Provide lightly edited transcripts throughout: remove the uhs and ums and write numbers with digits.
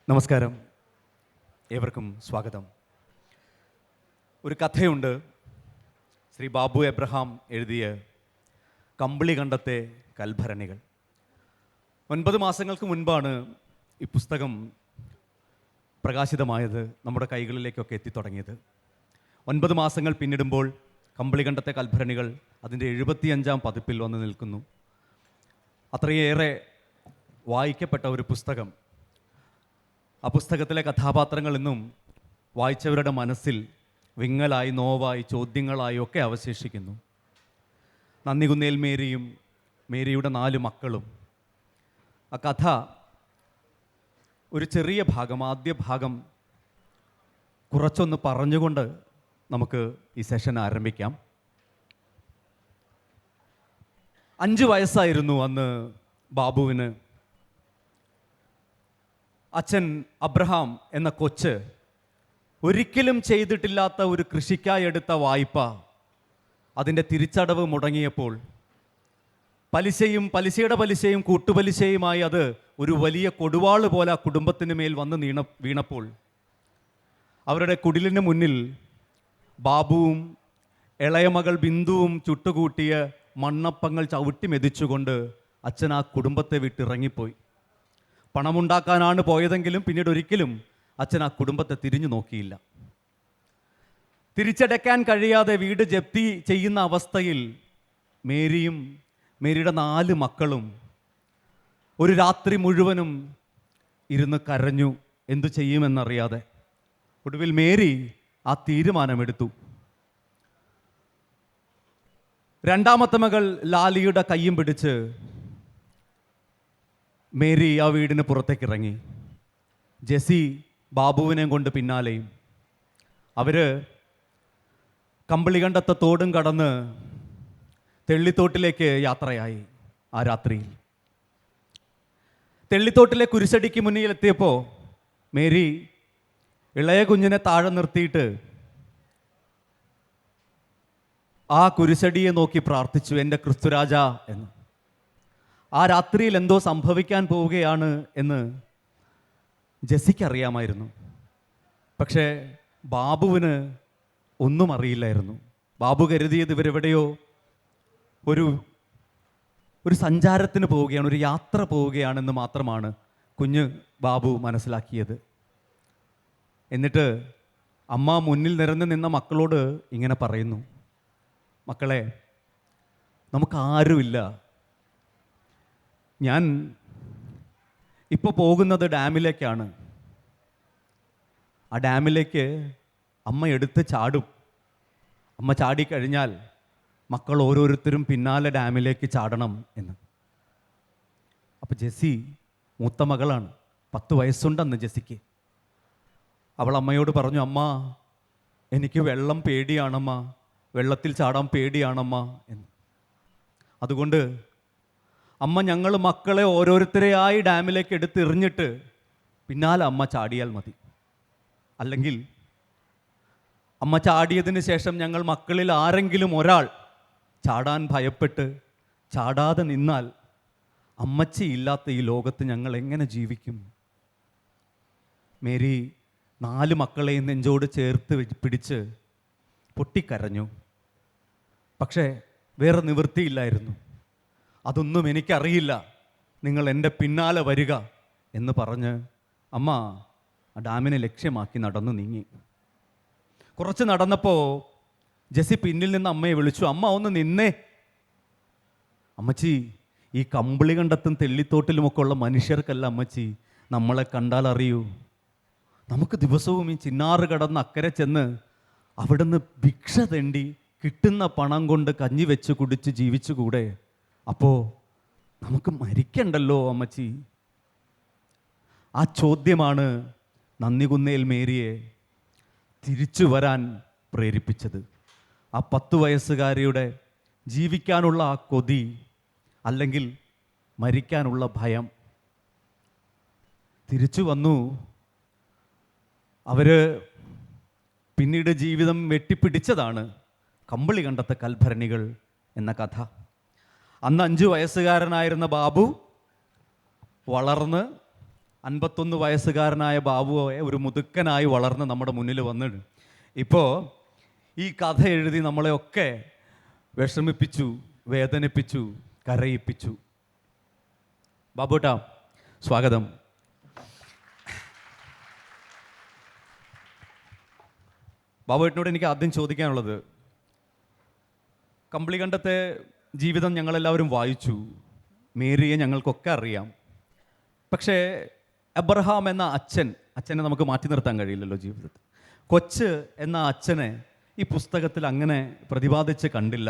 നമസ്കാരം, ഏവർക്കും സ്വാഗതം. ഒരു കഥയുണ്ട്. ശ്രീ ബാബു എബ്രഹാം എഴുതിയ കമ്പിളി കണ്ടത്തെ കൽഭരണികൾ. 9 മാസങ്ങൾക്ക് മുൻപാണ് ഈ പുസ്തകം പ്രകാശിതമായത്, നമ്മുടെ കൈകളിലേക്കൊക്കെ എത്തിത്തുടങ്ങിയത്. 9 മാസങ്ങൾ പിന്നിടുമ്പോൾ കമ്പിളി കണ്ടത്തെ കൽഭരണികൾ അതിൻ്റെ 75-ാം പതിപ്പിൽ വന്ന് നിൽക്കുന്നു. അത്രയേറെ വായിക്കപ്പെട്ട ഒരു പുസ്തകം. ആ പുസ്തകത്തിലെ കഥാപാത്രങ്ങൾ ഇന്നും വായിച്ചവരുടെ മനസ്സിൽ വിങ്ങലായി, നോവായി, ചോദ്യങ്ങളായി ഒക്കെ അവശേഷിക്കുന്നു. നന്ദികുന്നേൽ മേരിയും മേരിയുടെ 4 മക്കളും. ആ കഥ ഒരു ചെറിയ ഭാഗം, ആദ്യ ഭാഗം കുറച്ചൊന്ന് പറഞ്ഞുകൊണ്ട് നമുക്ക് ഈ സെഷൻ ആരംഭിക്കാം. 5 വയസ്സായിരുന്നു അന്ന് ബാബുവിന്. അച്ഛൻ അബ്രഹാം എന്ന കൊച്ച് ഒരിക്കലും ചെയ്തിട്ടില്ലാത്ത ഒരു കൃഷിക്കായി എടുത്ത വായ്പ, അതിൻ്റെ തിരിച്ചടവ് മുടങ്ങിയപ്പോൾ പലിശയുടെ പലിശയും കൂട്ടുപലിശയുമായി അത് ഒരു വലിയ കൊടുവാള് പോലെ ആ കുടുംബത്തിന് മേൽ വന്ന് വീണപ്പോൾ അവരുടെ കുടിലിന് മുന്നിൽ ബാബുവും ഇളയ മകൾ ബിന്ദുവും ചുട്ടുകൂട്ടിയ മണ്ണപ്പങ്ങൾ ചവിട്ടി മെതിച്ചുകൊണ്ട് അച്ഛൻ ആ കുടുംബത്തെ വിട്ടിറങ്ങിപ്പോയി. പണമുണ്ടാക്കാനാണ് പോയതെങ്കിലും പിന്നീട് ഒരിക്കലും അച്ഛൻ ആ കുടുംബത്തെ തിരിഞ്ഞു നോക്കിയില്ല. തിരിച്ചടയ്ക്കാൻ കഴിയാതെ വീട് ജപ്തി ചെയ്യുന്ന അവസ്ഥയിൽ മേരിയും മേരിയുടെ 4 മക്കളും ഒരു രാത്രി മുഴുവനും ഇരുന്ന് കരഞ്ഞു, എന്തു ചെയ്യുമെന്നറിയാതെ. ഒടുവിൽ മേരി ആ തീരുമാനമെടുത്തു. 2ാമത്തെ മകൾ ലാലിയുടെ കയ്യും പിടിച്ച് മേരി ആ വീടിന് പുറത്തേക്ക് ഇറങ്ങി. ജെസി ബാബുവിനെയും കൊണ്ട് പിന്നാലെയും. അവർ കമ്പിളികണ്ടത്തെ തോടും കടന്ന് തെള്ളിത്തോട്ടിലേക്ക് യാത്രയായി. ആ രാത്രിയിൽ തെള്ളിത്തോട്ടിലെ കുരിശടിക്ക് മുന്നിൽ എത്തിയപ്പോൾ മേരി ഇളയ കുഞ്ഞിനെ താഴെ നിർത്തിയിട്ട് ആ കുരിശടിയെ നോക്കി പ്രാർത്ഥിച്ചു, എൻ്റെ ക്രിസ്തുരാജ എന്ന്. ആ രാത്രിയിൽ എന്തോ സംഭവിക്കാൻ പോവുകയാണ് എന്ന് ജെസിക്ക് അറിയാമായിരുന്നു. പക്ഷേ ബാബുവിന് ഒന്നും അറിയില്ലായിരുന്നു. ബാബു കരുതിയത് ഇവരെവിടെയോ ഒരു സഞ്ചാരത്തിന് പോവുകയാണ്, ഒരു യാത്ര പോവുകയാണെന്ന് മാത്രമാണ് കുഞ്ഞ് ബാബു മനസ്സിലാക്കിയത്. എന്നിട്ട് അമ്മ മുന്നിൽ നിരന്ന് നിന്ന മക്കളോട് ഇങ്ങനെ പറയുന്നു, മക്കളെ, നമുക്കാരുമില്ല. ഞാൻ ഇപ്പോൾ പോകുന്നത് ഡാമിലേക്കാണ്. ആ ഡാമിലേക്ക് അമ്മ എടുത്ത് ചാടും. അമ്മ ചാടിക്കഴിഞ്ഞാൽ മക്കൾ ഓരോരുത്തരും പിന്നാലെ ഡാമിലേക്ക് ചാടണം എന്ന്. അപ്പം ജെസി മൂത്ത മകളാണ്, 10 വയസ്സുണ്ടെന്ന് ജെസിക്ക്. അവൾ അമ്മയോട് പറഞ്ഞു, അമ്മ, എനിക്ക് വെള്ളം പേടിയാണമ്മ, വെള്ളത്തിൽ ചാടാൻ പേടിയാണമ്മ എന്ന്. അതുകൊണ്ട് അമ്മ, ഞങ്ങൾ മക്കളെ ഓരോരുത്തരെയായി ഡാമിലേക്ക് എടുത്തെറിഞ്ഞിട്ട് പിന്നാലെ അമ്മ ചാടിയാൽ മതി. അല്ലെങ്കിൽ അമ്മ ചാടിയതിന് ശേഷം ഞങ്ങൾ മക്കളിൽ ആരെങ്കിലും ഒരാൾ ചാടാൻ ഭയപ്പെട്ട് ചാടാതെ നിന്നാൽ അമ്മച്ചി ഇല്ലാത്ത ഈ ലോകത്ത് ഞങ്ങൾ എങ്ങനെ ജീവിക്കും? മേരി 4 മക്കളെയും നെഞ്ചോട് ചേർത്ത് പിടിച്ച് പൊട്ടിക്കരഞ്ഞു. പക്ഷേ വേറെ നിവൃത്തിയില്ലായിരുന്നു. അതൊന്നും എനിക്കറിയില്ല, നിങ്ങൾ എൻ്റെ പിന്നാലെ വരിക എന്ന് പറഞ്ഞ് അമ്മ ആ ഡാമിനെ ലക്ഷ്യമാക്കി നടന്നു നീങ്ങി. കുറച്ച് നടന്നപ്പോൾ ജെസി പിന്നിൽ നിന്ന് അമ്മയെ വിളിച്ചു, അമ്മ ഒന്ന് നിന്നേ. അമ്മച്ചി, ഈ കമ്പിളി കണ്ടത്തും തെള്ളിത്തോട്ടിലുമൊക്കെ ഉള്ള മനുഷ്യർക്കല്ല അമ്മച്ചി നമ്മളെ കണ്ടാൽ അറിയൂ. നമുക്ക് ദിവസവും ഈ ചിന്നാറ് കടന്ന് അക്കരെ ചെന്ന് അവിടുന്ന് ഭിക്ഷ തെണ്ടി കിട്ടുന്ന പണം കൊണ്ട് കഞ്ഞി വെച്ച് കുടിച്ച് ജീവിച്ചുകൂടെ? അപ്പോൾ നമുക്ക് മരിക്കണ്ടല്ലോ അമ്മച്ചി. ആ ചോദ്യമാണ് നന്ദികുന്നേൽ മേരിയെ തിരിച്ചു വരാൻ പ്രേരിപ്പിച്ചത്. ആ 10 വയസ്സുകാരിയുടെ ജീവിക്കാനുള്ള ആ കൊതി, അല്ലെങ്കിൽ മരിക്കാനുള്ള ഭയം. തിരിച്ചു വന്നു. അവർ പിന്നീട് ജീവിതം വെട്ടിപ്പിടിച്ചതാണ് കമ്പിളി കണ്ടത്തെ കൽഭരണികൾ എന്ന കഥ. അന്ന് 5 വയസ്സുകാരനായിരുന്ന ബാബു വളർന്ന് 51 വയസ്സുകാരനായ ബാബുവെ ഒരു മുതുക്കനായി വളർന്ന് നമ്മുടെ മുന്നിൽ വന്നിട്ട് ഇപ്പോൾ ഈ കഥ എഴുതി നമ്മളെയൊക്കെ വിഷമിപ്പിച്ചു, വേദനിപ്പിച്ചു, കരയിപ്പിച്ചു. ബാബുട്ടാ, സ്വാഗതം. ബാബുവേട്ടനോട് എനിക്ക് ആദ്യം ചോദിക്കാനുള്ളത്, കമ്പളികണ്ടത്തെ ജീവിതം ഞങ്ങളെല്ലാവരും വായിച്ചു, മേരിയെ ഞങ്ങൾക്കൊക്കെ അറിയാം. പക്ഷേ അബ്രഹാം എന്ന അച്ഛനെ നമുക്ക് മാറ്റി നിർത്താൻ കഴിയില്ലല്ലോ ജീവിതത്തിൽ. കൊച്ച് എന്ന അച്ഛനെ ഈ പുസ്തകത്തിൽ അങ്ങനെ പ്രതിപാദിച്ച് കണ്ടില്ല.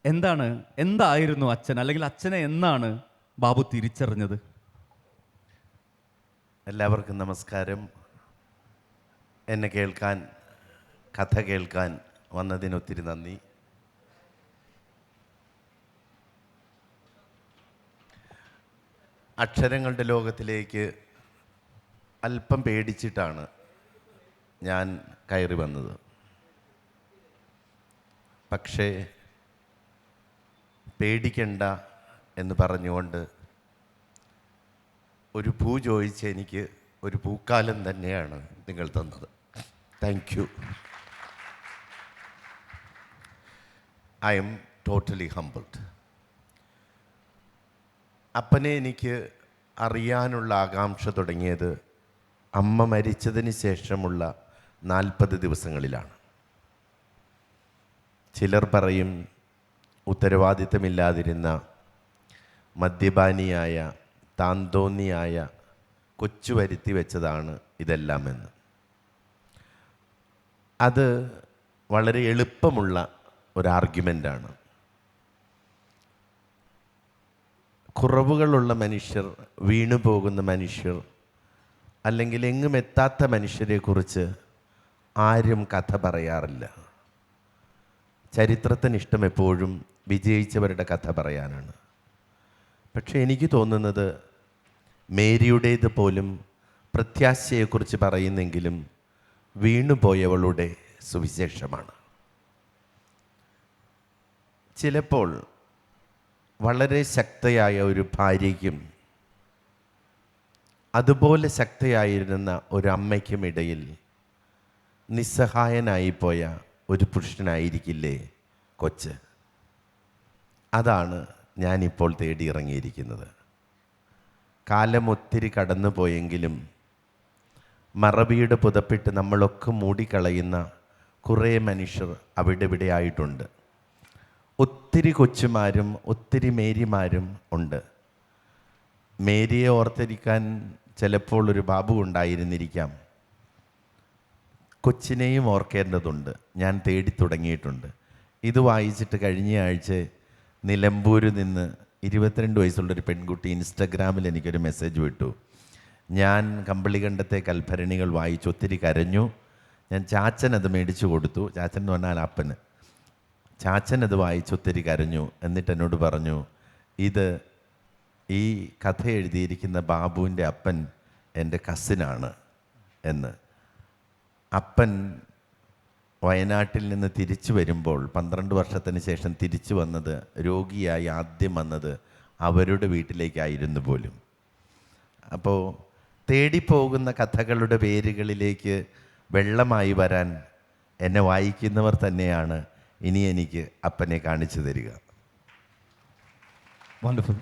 എന്തായിരുന്നു അച്ഛൻ, അല്ലെങ്കിൽ അച്ഛനെ എന്നാണ് ബാബു തിരിച്ചറിഞ്ഞത്? എല്ലാവർക്കും നമസ്കാരം. എന്നെ കേൾക്കാൻ, കഥ കേൾക്കാൻ വന്നതിനൊത്തിരി നന്ദി. അക്ഷരങ്ങളുടെ ലോകത്തിലേക്ക് അല്പം പേടിച്ചിട്ടാണ് ഞാൻ കയറി വന്നത്. പക്ഷേ പേടിക്കണ്ട എന്ന് പറഞ്ഞുകൊണ്ട് ഒരു പൂ ചോദിച്ച് എനിക്ക് ഒരു പൂക്കാലം തന്നെയാണ് നിങ്ങൾ തന്നത്. Thank you. I am totally humbled. അപ്പനെ എനിക്ക് അറിയാനുള്ള ആകാംക്ഷ തുടങ്ങിയത് അമ്മ മരിച്ചതിന് ശേഷമുള്ള 40 ദിവസങ്ങളിലാണ്. ചിലർ പറയും ഉത്തരവാദിത്തമില്ലാതിരുന്ന മദ്യപാനിയായ താന്തോന്നിയായ കൊച്ചു വരുത്തി വെച്ചതാണ് ഇതെല്ലാമെന്ന്. അത് വളരെ എളുപ്പമുള്ള ഒരു ആർഗ്യുമെൻ്റാണ്. കുറവുകളുള്ള മനുഷ്യർ, വീണുപോകുന്ന മനുഷ്യർ, അല്ലെങ്കിൽ എങ്ങും എത്താത്ത മനുഷ്യരെക്കുറിച്ച് ആരും കഥ പറയാറില്ല. ചരിത്രത്തിന് ഇഷ്ടം എപ്പോഴും വിജയിച്ചവരുടെ കഥ പറയാനാണ്. പക്ഷെ എനിക്ക് തോന്നുന്നത് മേരിയുടേത് പോലും പ്രത്യാശയെക്കുറിച്ച് പറയുന്നെങ്കിലും വീണുപോയവളുടെ സുവിശേഷമാണ്. ചിലപ്പോൾ വളരെ ശക്തയായ ഒരു ഭാര്യയ്ക്കും അതുപോലെ ശക്തയായിരുന്ന ഒരു അമ്മയ്ക്കുമിടയിൽ നിസ്സഹായനായിപ്പോയ ഒരു പുരുഷനായിരിക്കില്ലേ കൊച്ച്. അതാണ് ഞാനിപ്പോൾ തേടിയിറങ്ങിയിരിക്കുന്നത്. കാലം ഒത്തിരി കടന്നു പോയെങ്കിലും മറവിയുടെ പുതപ്പിട്ട് നമ്മളൊക്കെ മൂടിക്കളയുന്ന കുറേ മനുഷ്യർ അവിടെ ഇവിടെ ആയിട്ടുണ്ട്. ഒത്തിരി കൊച്ചുമാരും ഒത്തിരി മേരിമാരും ഉണ്ട്. മേരിയെ ഓർത്തിരിക്കാൻ ചിലപ്പോൾ ഒരു ബാബു ഉണ്ടായിരുന്നിരിക്കാം. കൊച്ചിനെയും ഓർക്കേണ്ടതുണ്ട്. ഞാൻ തേടി തുടങ്ങിയിട്ടുണ്ട്. ഇത് വായിച്ചിട്ട് കഴിഞ്ഞ ആഴ്ച നിലമ്പൂരിൽ നിന്ന് 22 വയസ്സുള്ളൊരു പെൺകുട്ടി ഇൻസ്റ്റഗ്രാമിൽ എനിക്കൊരു മെസ്സേജ് വിട്ടു. ഞാൻ കമ്പളികണ്ടത്തെ കൽഭരണികൾ വായിച്ച് ഒത്തിരി കരഞ്ഞു. ഞാൻ ചാച്ചനത് മേടിച്ചു കൊടുത്തു. ചാച്ചൻ എന്ന് പറഞ്ഞാൽ അപ്പന്. ചാച്ചനത് വായിച്ച് ഒത്തിരി കരഞ്ഞു. എന്നിട്ട് എന്നോട് പറഞ്ഞു, ഇത് ഈ കഥ എഴുതിയിരിക്കുന്ന ബാബുവിൻ്റെ അപ്പൻ എൻ്റെ കസിനാണ് എന്ന്. അപ്പൻ വയനാട്ടിൽ നിന്ന് തിരിച്ചു വരുമ്പോൾ 12 വർഷത്തിന് ശേഷം തിരിച്ചു വന്നത്, രോഗിയായി ആദ്യം വന്നത് അവരുടെ വീട്ടിലേക്കായിരുന്നു പോലും. അപ്പോൾ തേടിപ്പോകുന്ന കഥകളുടെ പേരുകളിലേക്ക് വെള്ളമായി വരാൻ എന്നെ വായിക്കുന്നവർ തന്നെയാണ് ഇനി എനിക്ക് അപ്പനെ കാണിച്ചു തരിക. വണ്ടർഫുൾ.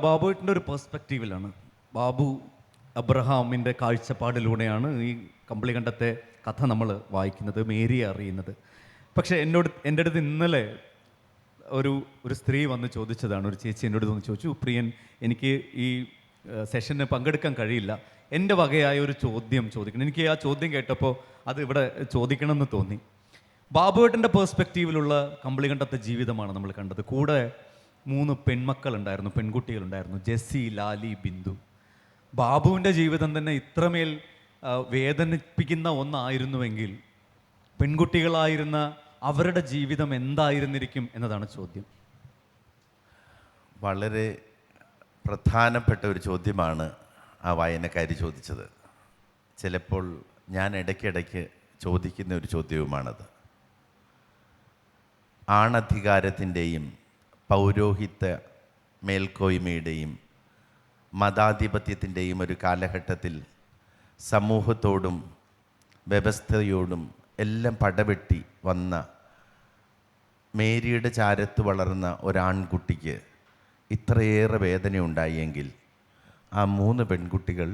ബാബുവിൻ്റെ ഒരു പെർസ്പെക്റ്റീവിലാണ്, ബാബു അബ്രഹാമിൻ്റെ കാഴ്ചപ്പാടിലൂടെയാണ് ഈ കമ്പളികണ്ടത്തെ കഥ നമ്മൾ വായിക്കുന്നത്, മേരിയെ അറിയുന്നത്. പക്ഷേ എൻ്റെ അടുത്ത് ഇന്നലെ ഒരു സ്ത്രീ വന്ന് ചോദിച്ചതാണ്, ഒരു ചേച്ചി എന്നോട് വന്ന് ചോദിച്ചു, പ്രിയൻ, എനിക്ക് ഈ സെഷന് പങ്കെടുക്കാൻ കഴിയില്ല, എൻ്റെ വകയായ ഒരു ചോദ്യം ചോദിക്കണം. എനിക്ക് ആ ചോദ്യം കേട്ടപ്പോൾ അത് ഇവിടെ ചോദിക്കണമെന്ന് തോന്നി. ബാബുവേട്ടൻ്റെ പേഴ്സ്പെക്റ്റീവിലുള്ള കമ്പളികണ്ടത്തെ ജീവിതമാണ് നമ്മൾ കണ്ടത്. കൂടെ 3 പെൺമക്കളുണ്ടായിരുന്നു, പെൺകുട്ടികളുണ്ടായിരുന്നു, ജെസ്സി, ലാലി, ബിന്ദു. ബാബുവിൻ്റെ ജീവിതം തന്നെ ഇത്രമേൽ വേദനിപ്പിക്കുന്ന ഒന്നായിരുന്നുവെങ്കിൽ പെൺകുട്ടികളായിരുന്ന അവരുടെ ജീവിതം എന്തായിരുന്നിരിക്കും എന്നതാണ് ചോദ്യം. വളരെ പ്രധാനപ്പെട്ട ഒരു ചോദ്യമാണ് ആ വായനക്കാരി ചോദിച്ചത്. ചിലപ്പോൾ ഞാൻ ഇടയ്ക്കിടയ്ക്ക് ചോദിക്കുന്ന ഒരു ചോദ്യവുമാണത്. ആണധികാരത്തിൻ്റെയും പൗരോഹിത്യ മേൽക്കോയ്മയുടെയും മതാധിപത്യത്തിൻ്റെയും ഒരു കാലഘട്ടത്തിൽ സമൂഹത്തോടും വ്യവസ്ഥയോടും എല്ലാം പടവെട്ടി വന്ന മേരിയുടെ ചാരത്ത് വളർന്ന ഒരാൺകുട്ടിക്ക് ഇത്രയേറെ വേദനയുണ്ടായെങ്കിൽ ആ 3 പെൺകുട്ടികൾ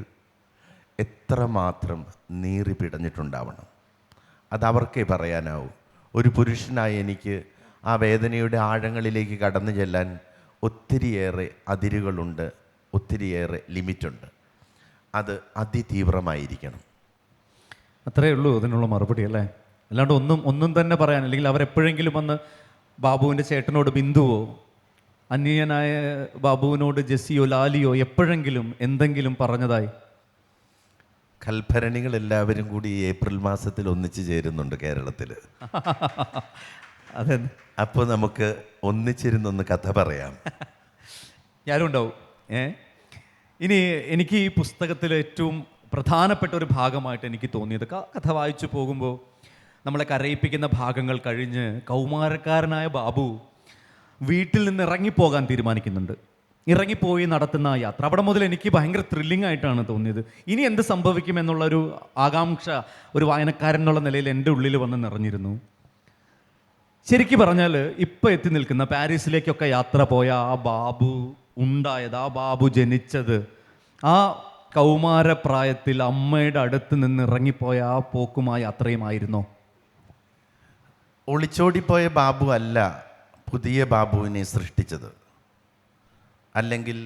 എത്രമാത്രം നീറി പിടഞ്ഞിട്ടുണ്ടാവണം. അതവർക്കേ പറയാനാവൂ. ഒരു പുരുഷനായി എനിക്ക് ആ വേദനയുടെ ആഴങ്ങളിലേക്ക് കടന്നു ചെല്ലാൻ ഒത്തിരിയേറെ അതിരുകളുണ്ട്, ഒത്തിരിയേറെ ലിമിറ്റുണ്ട്. അത് അതിതീവ്രമായിരിക്കണം. അത്രയേ ഉള്ളൂ അതിനുള്ള മറുപടി അല്ലേ? അല്ലാണ്ട് ഒന്നും തന്നെ പറയാൻ, അല്ലെങ്കിൽ അവരെപ്പോഴെങ്കിലും വന്ന് ബാബുവിൻ്റെ ചേട്ടനോട് ബിന്ദുവോ അന്യനായ ബാബുവിനോട് ജെസ്സിയോ ലാലിയോ എപ്പോഴെങ്കിലും എന്തെങ്കിലും പറഞ്ഞതായി? കൽഭരണികൾ എല്ലാവരും കൂടി ഈ ഏപ്രിൽ മാസത്തിൽ ഒന്നിച്ചു ചേരുന്നുണ്ട് കേരളത്തിൽ. അതെ, അപ്പോൾ നമുക്ക് ഒന്നിച്ചിരുന്നൊന്ന് കഥ പറയാം. ഞാനും ഉണ്ടാവും. ഇനി എനിക്ക് ഈ പുസ്തകത്തിൽ ഏറ്റവും പ്രധാനപ്പെട്ട ഒരു ഭാഗമായിട്ട് എനിക്ക് തോന്നിയത്, കഥ വായിച്ചു പോകുമ്പോൾ നമ്മളെ കരയിപ്പിക്കുന്ന ഭാഗങ്ങൾ കഴിഞ്ഞ് കൗമാരക്കാരനായ ബാബു വീട്ടിൽ നിന്ന് ഇറങ്ങിപ്പോകാൻ തീരുമാനിക്കുന്നുണ്ട്. ഇറങ്ങിപ്പോയി നടത്തുന്ന ആ യാത്ര, അവിടെ മുതൽ എനിക്ക് ഭയങ്കര ത്രില്ലിംഗ് ആയിട്ടാണ് തോന്നിയത്. ഇനി എന്ത് സംഭവിക്കുമെന്നുള്ളൊരു ആകാംക്ഷ ഒരു വായനക്കാരൻ എന്നുള്ള നിലയിൽ എൻ്റെ ഉള്ളിൽ വന്ന് നിറഞ്ഞിരുന്നു. ശരിക്കും പറഞ്ഞാൽ ഇപ്പോൾ എത്തി നിൽക്കുന്ന പാരീസിലേക്കൊക്കെ യാത്ര പോയ ആ ബാബു ഉണ്ടായത്, ആ ബാബു ജനിച്ചത് ആ കൗമാരപ്രായത്തിൽ അമ്മയുടെ അടുത്ത് നിന്ന് ഇറങ്ങിപ്പോയ ആ പോക്കുമായി അത്രയുമായിരുന്നോ? ഒളിച്ചോടിപ്പോയ ബാബു അല്ല പുതിയ ബാബുവിനെ സൃഷ്ടിച്ചത്. അല്ലെങ്കിൽ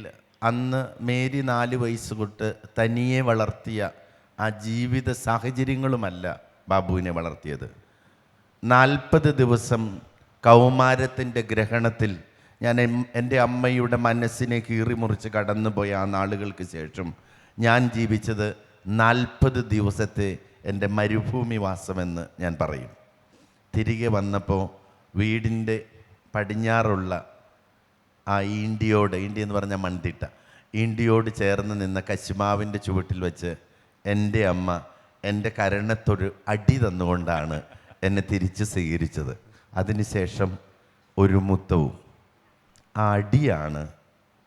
അന്ന് മേരി 4 വയസ്സ് തൊട്ട് തനിയെ വളർത്തിയ ആ ജീവിത സാഹചര്യങ്ങളുമല്ല ബാബുവിനെ വളർത്തിയത്. 40 ദിവസം കൗമാരത്തിൻ്റെ ഗ്രഹണത്തിൽ ഞാൻ എൻ്റെ അമ്മയുടെ മനസ്സിനെ കീറിമുറിച്ച് കടന്നുപോയ ആ നാളുകൾക്ക് ശേഷം ഞാൻ ജീവിച്ചത് 40 ദിവസത്തെ എൻ്റെ മരുഭൂമി വാസമെന്ന് ഞാൻ പറയും. തിരികെ വന്നപ്പോൾ വീടിൻ്റെ പടിഞ്ഞാറുള്ള ആ ഈണ്ടിയ എന്ന് പറഞ്ഞാൽ മൺതിട്ട, ഈണ്ടിയോട് ചേർന്ന് നിന്ന കശുമാവിൻ്റെ ചുവട്ടിൽ വെച്ച് എൻ്റെ അമ്മ എൻ്റെ കരണത്തൊരു അടി തന്നുകൊണ്ടാണ് എന്നെ തിരിച്ച് സ്വീകരിച്ചത്. അതിനുശേഷം ഒരു മുത്തവും. ആ അടിയാണ്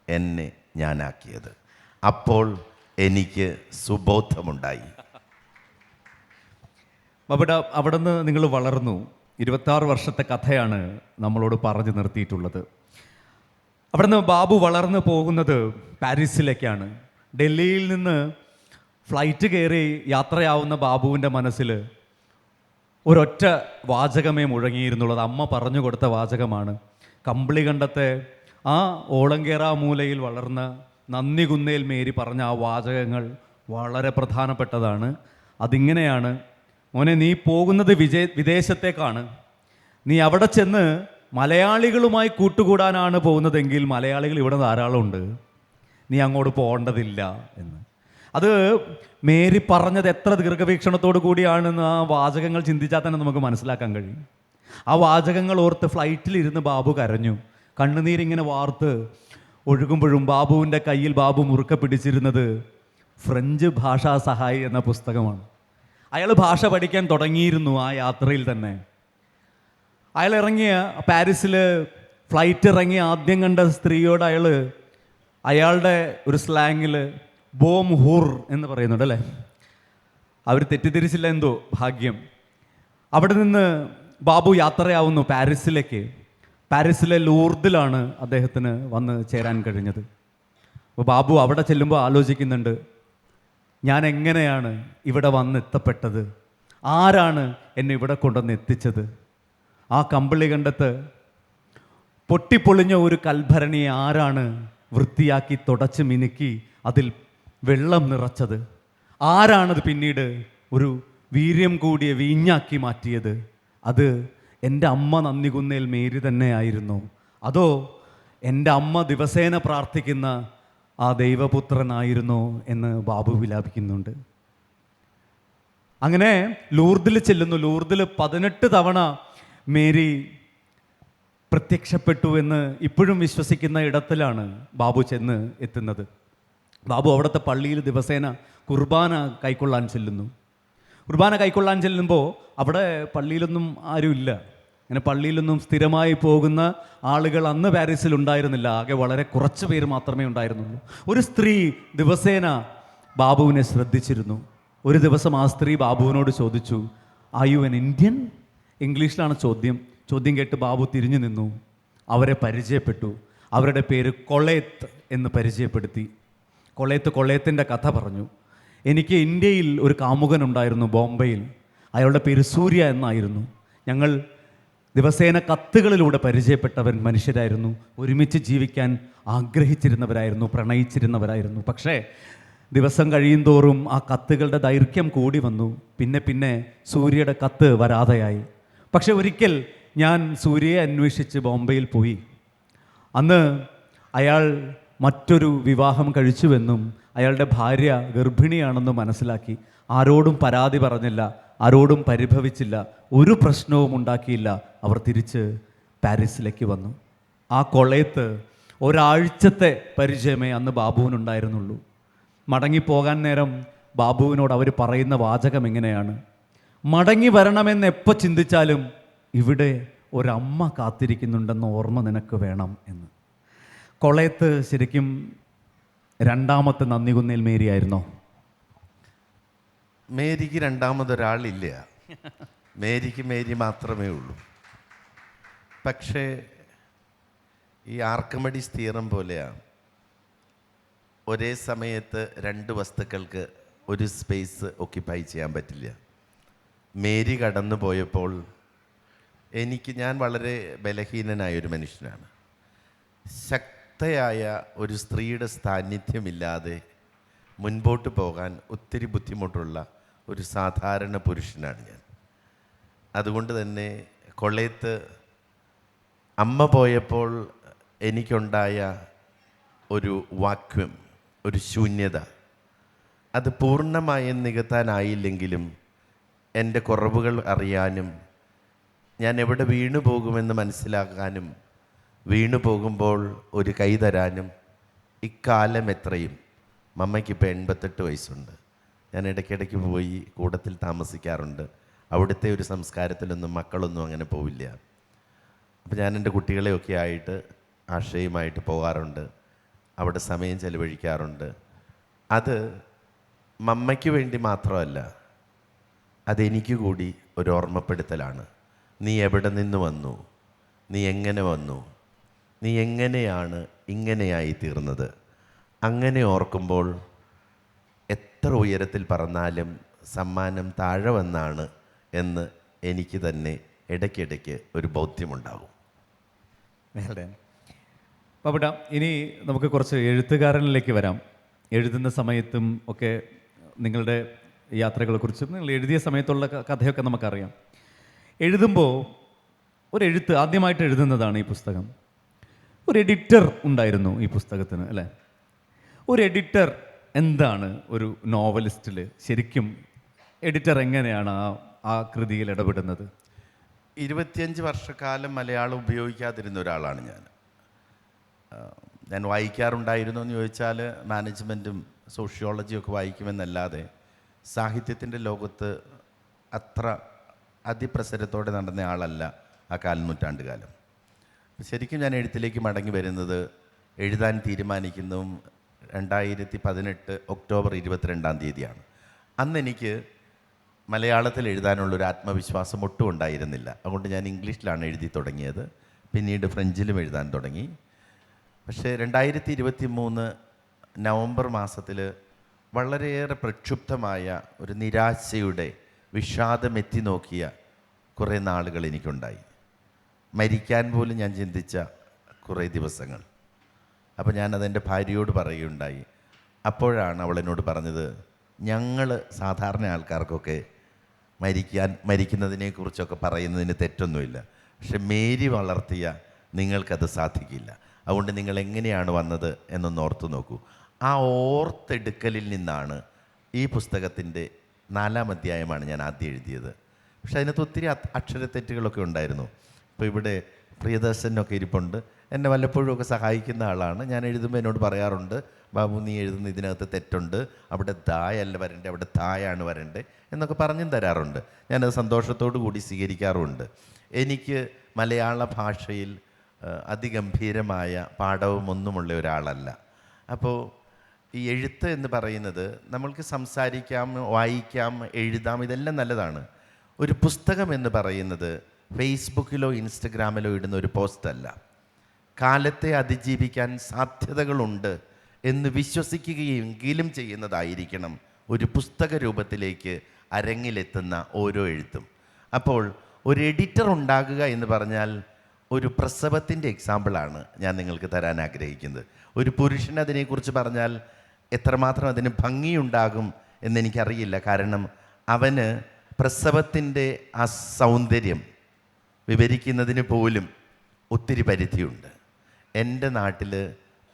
എന്നെ ഞാനാക്കിയത്. അപ്പോൾ എനിക്ക് സുബോധമുണ്ടായി. അവിടെ നിന്ന് നിങ്ങൾ വളർന്നു. 26 വർഷത്തെ കഥയാണ് നമ്മളോട് പറഞ്ഞു നിർത്തിയിട്ടുള്ളത്. അവിടുന്ന് ബാബു വളർന്നു പോകുന്നത് പാരീസിലേക്കാണ്. ഡൽഹിയിൽ നിന്ന് ഫ്ലൈറ്റ് കയറി യാത്രയാവുന്ന ബാബുവിൻ്റെ മനസ്സിൽ ഒരൊറ്റ വാചകമേ മുഴങ്ങിയിരുന്നുള്ളത്. അമ്മ പറഞ്ഞു കൊടുത്ത വാചകമാണ്. കമ്പിളികണ്ടത്തെ ആ ഓളങ്കേറ മൂലയിൽ വളർന്ന നന്ദികുന്നേൽ മേരി പറഞ്ഞ ആ വാചകങ്ങൾ വളരെ പ്രധാനപ്പെട്ടതാണ്. അതിങ്ങനെയാണ്: മോനെ, നീ പോകുന്നത് വിദേശത്തേക്കാണ്. നീ അവിടെ ചെന്ന് മലയാളികളുമായി കൂട്ടുകൂടാനാണ് പോകുന്നതെങ്കിൽ മലയാളികൾ ഇവിടെ ധാരാളമുണ്ട്, നീ അങ്ങോട്ട് പോകേണ്ടതില്ല എന്ന്. അത് മേരി പറഞ്ഞത് എത്ര ദീർഘവീക്ഷണത്തോടു കൂടിയാണെന്ന് ആ വാചകങ്ങൾ ചിന്തിച്ചാൽ തന്നെ നമുക്ക് മനസ്സിലാക്കാൻ കഴിയും. ആ വാചകങ്ങൾ ഓർത്ത് ഫ്ലൈറ്റിലിരുന്ന് ബാബു കരഞ്ഞു. കണ്ണുനീരിങ്ങനെ വാർത്ത് ഒഴുകുമ്പോഴും ബാബുവിൻ്റെ കയ്യിൽ ബാബു മുറുക്കെ പിടിച്ചിരുന്നത് ഫ്രഞ്ച് ഭാഷാ സഹായി എന്ന പുസ്തകമാണ്. അയാൾ ഭാഷ പഠിക്കാൻ തുടങ്ങിയിരുന്നു ആ യാത്രയിൽ തന്നെ. അയാൾ ഇറങ്ങിയ പാരീസിൽ ഫ്ലൈറ്റ് ഇറങ്ങി ആദ്യം കണ്ട സ്ത്രീയോട് അയാളുടെ ഒരു സ്ലാങ്ങിൽ ബോം ഹൂർ എന്ന് പറയുന്നുണ്ട് അല്ലേ? അവർ തെറ്റിദ്ധരിച്ചില്ല, എന്തോ ഭാഗ്യം. അവിടെ നിന്ന് ബാബു യാത്രയാവുന്നു പാരീസിലേക്ക്. പാരീസിലെ ലൂർദിലാണ് അദ്ദേഹത്തിന് വന്ന് ചേരാൻ കഴിഞ്ഞത്. അപ്പോൾ ബാബു അവിടെ ചെല്ലുമ്പോൾ ആലോചിക്കുന്നുണ്ട്, ഞാൻ എങ്ങനെയാണ് ഇവിടെ വന്നെത്തപ്പെട്ടത്? ആരാണ് എന്നെ ഇവിടെ കൊണ്ടുവന്ന് എത്തിച്ചത്? ആ കമ്പിളി കണ്ടത്ത് പൊട്ടിപ്പൊളിഞ്ഞ ഒരു കൽഭരണിയെ ആരാണ് വൃത്തിയാക്കി തുടച്ച് മിനുക്കി അതിൽ വെള്ളം നിറച്ചത്? ആരാണത് പിന്നീട് ഒരു വീര്യം കൂടിയ വീഞ്ഞാക്കി മാറ്റിയത്? അത് എൻ്റെ അമ്മ നന്ദികുന്നേൽ മേരി തന്നെയായിരുന്നോ? അതോ എൻ്റെ അമ്മ ദിവസേന പ്രാർത്ഥിക്കുന്ന ആ ദൈവപുത്രനായിരുന്നോ എന്ന് ബാബു വിലാപിക്കുന്നുണ്ട്. അങ്ങനെ ലൂർദിൽ ചെല്ലുന്നു. ലൂർദിൽ 18 തവണ മേരി പ്രത്യക്ഷപ്പെട്ടു എന്ന് ഇപ്പോഴും വിശ്വസിക്കുന്ന ഇടത്തിലാണ് ബാബു ചെന്ന് എത്തുന്നത്. ബാബു അവിടുത്തെ പള്ളിയിൽ ദിവസേന കുർബാന കൈക്കൊള്ളാൻ ചെല്ലുന്നു. കുർബാന കൈക്കൊള്ളാൻ ചെല്ലുമ്പോൾ അവിടെ പള്ളിയിലൊന്നും ആരുമില്ല. അങ്ങനെ പള്ളിയിലൊന്നും സ്ഥിരമായി പോകുന്ന ആളുകൾ അന്ന് പാരീസിൽ ഉണ്ടായിരുന്നില്ല. ആകെ വളരെ കുറച്ച് പേര് മാത്രമേ ഉണ്ടായിരുന്നുള്ളൂ. ഒരു സ്ത്രീ ദിവസേന ബാബുവിനെ ശ്രദ്ധിച്ചിരുന്നു. ഒരു ദിവസം ആ സ്ത്രീ ബാബുവിനോട് ചോദിച്ചു, ആർ യു എൻ ഇന്ത്യൻ? ഇംഗ്ലീഷിലാണ് ചോദ്യം. ചോദ്യം കേട്ട് ബാബു തിരിഞ്ഞു നിന്നു. അവരെ പരിചയപ്പെട്ടു. അവരുടെ പേര് കൊളേത്ത് എന്ന് പരിചയപ്പെടുത്തി. കൊളേത്തിൻ്റെ കഥ പറഞ്ഞു. എനിക്ക് ഇന്ത്യയിൽ ഒരു കാമുകനുണ്ടായിരുന്നു, ബോംബെയിൽ. അയാളുടെ പേര് സൂര്യ എന്നായിരുന്നു. ഞങ്ങൾ ദിവസേന കത്തുകളിലൂടെ പരിചയപ്പെട്ടവൻ മനുഷ്യരായിരുന്നു. ഒരുമിച്ച് ജീവിക്കാൻ ആഗ്രഹിച്ചിരുന്നവരായിരുന്നു, പ്രണയിച്ചിരുന്നവരായിരുന്നു. പക്ഷേ ദിവസം കഴിയുന്തോറും ആ കത്തുകളുടെ ദൈർഘ്യം കൂടി വന്നു. പിന്നെ സൂര്യയുടെ കത്ത് വരാതെയായി. പക്ഷെ ഒരിക്കൽ ഞാൻ സൂര്യയെ അന്വേഷിച്ച് ബോംബെയിൽ പോയി. അന്ന് അയാൾ മറ്റൊരു വിവാഹം കഴിച്ചുവെന്നും അയാളുടെ ഭാര്യ ഗർഭിണിയാണെന്നും മനസ്സിലാക്കി. ആരോടും പരാതി പറഞ്ഞില്ല, ആരോടും പരിഭവിച്ചില്ല, ഒരു പ്രശ്നവും ഉണ്ടാക്കിയില്ല. അവർ തിരിച്ച് പാരീസിലേക്ക് വന്നു. ആ കൊളയത്ത് ഒരാഴ്ചത്തെ പരിചയമേ അന്ന് ബാബുവിനുണ്ടായിരുന്നുള്ളൂ. മടങ്ങിപ്പോകാൻ നേരം ബാബുവിനോട് അവർ പറയുന്ന വാചകം എങ്ങനെയാണ്? മടങ്ങി വരണമെന്ന് എപ്പോൾ ചിന്തിച്ചാലും ഇവിടെ ഒരമ്മ കാത്തിരിക്കുന്നുണ്ടെന്ന ഓർമ്മ നിനക്ക് വേണം എന്ന്. കൊളയത്ത് ശരിക്കും രണ്ടാമത്തെ നന്ദികുന്നേൽ മേരിയായിരുന്നോ? മേരിക്ക് രണ്ടാമതൊരാളില്ല. മേരിക്ക് മേരി മാത്രമേ ഉള്ളൂ. പക്ഷേ ഈ ആർക്കിമിഡീസ് തിയറം പോലെയാണ്, ഒരേ സമയത്ത് രണ്ട് വസ്തുക്കൾക്ക് ഒരു സ്പേസ് ഒക്യുപ്പൈ ചെയ്യാൻ പറ്റില്ല. മേരി കടന്നു പോയപ്പോൾ ഞാൻ വളരെ ബലഹീനനായ ഒരു മനുഷ്യനാണ്. ശക്തയായ ഒരു സ്ത്രീയുടെ സാന്നിധ്യമില്ലാതെ മുൻപോട്ട് പോകാൻ ഒത്തിരി ബുദ്ധിമുട്ടുള്ള ഒരു സാധാരണ പുരുഷനാണ് ഞാൻ. അതുകൊണ്ട് തന്നെ കൊളയത്ത് അമ്മ പോയപ്പോൾ എനിക്കുണ്ടായ ഒരു വാക്വം, ഒരു ശൂന്യത, അത് പൂർണ്ണമായും നികത്താനായില്ലെങ്കിലും എൻ്റെ കുറവുകൾ അറിയാനും ഞാൻ എവിടെ വീണു പോകുമെന്ന് മനസ്സിലാക്കാനും വീണു പോകുമ്പോൾ ഒരു കൈ തരാനും ഇക്കാലം എത്രയും, മമ്മയ്ക്കിപ്പോൾ 88 വയസ്സുണ്ട്. ഞാൻ ഇടയ്ക്കിടയ്ക്ക് പോയി കൂടത്തിൽ താമസിക്കാറുണ്ട്. അവിടുത്തെ ഒരു സംസ്കാരത്തിലൊന്നും മക്കളൊന്നും അങ്ങനെ പോവില്ല. അപ്പോൾ ഞാൻ എൻ്റെ കുട്ടികളെയൊക്കെ ആയിട്ട് ആശ്രയമായിട്ട് പോകാറുണ്ട്, അവിടെ സമയം ചെലവഴിക്കാറുണ്ട്. അത് മമ്മയ്ക്ക് വേണ്ടി മാത്രമല്ല, അതെനിക്ക് കൂടി ഒരു ഓർമ്മപ്പെടുത്തലാണ്. നീ എവിടെ നിന്ന് വന്നു, നീ എങ്ങനെ വന്നു, നീ എങ്ങനെയാണ് ഇങ്ങനെയായി തീർന്നത്. അങ്ങനെ ഓർക്കുമ്പോൾ എത്ര ഉയരത്തിൽ പറന്നാലും സമ്മാനം താഴെ വന്നാണ് എന്ന് എനിക്ക് തന്നെ ഇടയ്ക്കിടയ്ക്ക് ഒരു ബോധ്യമുണ്ടാകും. പാപ്പുട്ട, ഇനി നമുക്ക് കുറച്ച് എഴുത്തുകാരനിലേക്ക് വരാം. എഴുതുന്ന സമയത്തും ഒക്കെ നിങ്ങളുടെ യാത്രകളെക്കുറിച്ചും നിങ്ങൾ എഴുതിയ സമയത്തുള്ള കഥയൊക്കെ നമുക്കറിയാം. എഴുതുമ്പോൾ ആദ്യമായിട്ട് എഴുതുന്നതാണ് ഈ പുസ്തകം. ഒരു എഡിറ്റർ ഉണ്ടായിരുന്നു ഈ പുസ്തകത്തിന്, അല്ലേ? ഒരു എഡിറ്റർ എന്താണ് ഒരു നോവലിസ്റ്റിൽ? ശരിക്കും എഡിറ്റർ എങ്ങനെയാണ് ആ കൃതിയിൽ ഇടപെടുന്നത്? 25 വർഷക്കാലം മലയാളം ഉപയോഗിക്കാതിരുന്ന ഒരാളാണ് ഞാൻ വായിക്കാറുണ്ടായിരുന്നു എന്ന് ചോദിച്ചാൽ മാനേജ്മെൻറ്റും സോഷ്യോളജിയും ഒക്കെ വായിക്കുമെന്നല്ലാതെ സാഹിത്യത്തിൻ്റെ ലോകത്ത് അത്ര അതിപ്രസരത്തോടെ നടന്ന ആളല്ല ആ കാൽനൂറ്റാണ്ട് കാലം. ശരിക്കും ഞാൻ എഴുത്തിലേക്ക് മടങ്ങി വരുന്നത്, എഴുതാൻ തീരുമാനിക്കുന്നതും 2018 ഒക്ടോബർ 22-ാം തീയതിയാണ്. അന്ന് എനിക്ക് മലയാളത്തിൽ എഴുതാനുള്ളൊരു ആത്മവിശ്വാസം ഒട്ടും ഉണ്ടായിരുന്നില്ല. അതുകൊണ്ട് ഞാൻ ഇംഗ്ലീഷിലാണ് എഴുതി തുടങ്ങിയത്. പിന്നീട് ഫ്രഞ്ചിലും എഴുതാൻ തുടങ്ങി. പക്ഷേ 2023 നവംബർ മാസത്തിൽ വളരെയേറെ പ്രക്ഷുബ്ധമായ ഒരു നിരാശയുടെ വിഷാദമെത്തി നോക്കിയ കുറേ നാളുകൾ എനിക്കുണ്ടായി. മരിക്കാൻ പോലും ഞാൻ ചിന്തിച്ച കുറേ ദിവസങ്ങൾ. അപ്പോൾ ഞാനതെൻ്റെ ഭാര്യയോട് പറയുകയുണ്ടായി. അപ്പോഴാണ് അവൾ എന്നോട് പറഞ്ഞത്, ഞങ്ങൾ സാധാരണ ആൾക്കാർക്കൊക്കെ മരിക്കുന്നതിനെക്കുറിച്ചൊക്കെ പറയുന്നതിന് തെറ്റൊന്നുമില്ല, പക്ഷെ മേരി വളർത്തിയ നിങ്ങൾക്കത് സാധിക്കില്ല. അതുകൊണ്ട് നിങ്ങൾ എങ്ങനെയാണ് വന്നത് എന്നൊന്ന് ഓർത്തു നോക്കൂ. ആ ഓർത്തെടുക്കലിൽ നിന്നാണ് ഈ പുസ്തകത്തിൻ്റെ 4-ാം അധ്യായമാണ് ഞാൻ ആദ്യം എഴുതിയത്. പക്ഷെ അതിനകത്ത് ഒത്തിരി അക്ഷരത്തെറ്റുകളൊക്കെ ഉണ്ടായിരുന്നു. ഇപ്പോൾ ഇവിടെ പ്രിയദർശനൊക്കെ ഇരിപ്പുണ്ട്, എന്നെ വല്ലപ്പോഴും ഒക്കെ സഹായിക്കുന്ന ആളാണ്. ഞാൻ എഴുതുമ്പോൾ എന്നോട് പറയാറുണ്ട്, ബാബു നീ എഴുതുന്ന ഇതിനകത്ത് തെറ്റുണ്ട്, അവിടെ ദായല്ല വരണ്ടേ, അവിടെ തായാണ് വരണ്ടേ എന്നൊക്കെ പറഞ്ഞും തരാറുണ്ട്. ഞാനത് സന്തോഷത്തോടു കൂടി സ്വീകരിക്കാറുമുണ്ട്. എനിക്ക് മലയാള ഭാഷയിൽ അതിഗംഭീരമായ പാഠവും ഒന്നുമുള്ള ഒരാളല്ല. അപ്പോൾ ഈ എഴുത്ത് എന്ന് പറയുന്നത് നമ്മൾക്ക് സംസാരിക്കാം, വായിക്കാം, എഴുതാം, ഇതെല്ലാം നല്ലതാണ്. ഒരു പുസ്തകം എന്ന് പറയുന്നത് ഫേസ്ബുക്കിലോ ഇൻസ്റ്റഗ്രാമിലോ ഇടുന്ന ഒരു പോസ്റ്റല്ല. കാലത്തെ അതിജീവിക്കാൻ സാധ്യതകളുണ്ട് എന്ന് വിശ്വസിക്കുകയെങ്കിലും ചെയ്യുന്നതായിരിക്കണം ഒരു പുസ്തക രൂപത്തിലേക്ക് അരങ്ങിലെത്തുന്ന ഓരോ എഴുത്തും. അപ്പോൾ ഒരു എഡിറ്റർ ഉണ്ടാകുക എന്ന് പറഞ്ഞാൽ ഒരു പ്രസവത്തിൻ്റെ എക്സാമ്പിളാണ് ഞാൻ നിങ്ങൾക്ക് തരാൻ ആഗ്രഹിക്കുന്നത്. ഒരു പുരുഷൻ അതിനെക്കുറിച്ച് പറഞ്ഞാൽ എത്രമാത്രം അതിന് ഭംഗിയുണ്ടാകും എന്നെനിക്കറിയില്ല. കാരണം അവന് പ്രസവത്തിൻ്റെ ആ സൗന്ദര്യം വിവരിക്കുന്നതിന് പോലും ഒത്തിരി പരിധിയുണ്ട്. എൻ്റെ നാട്ടിൽ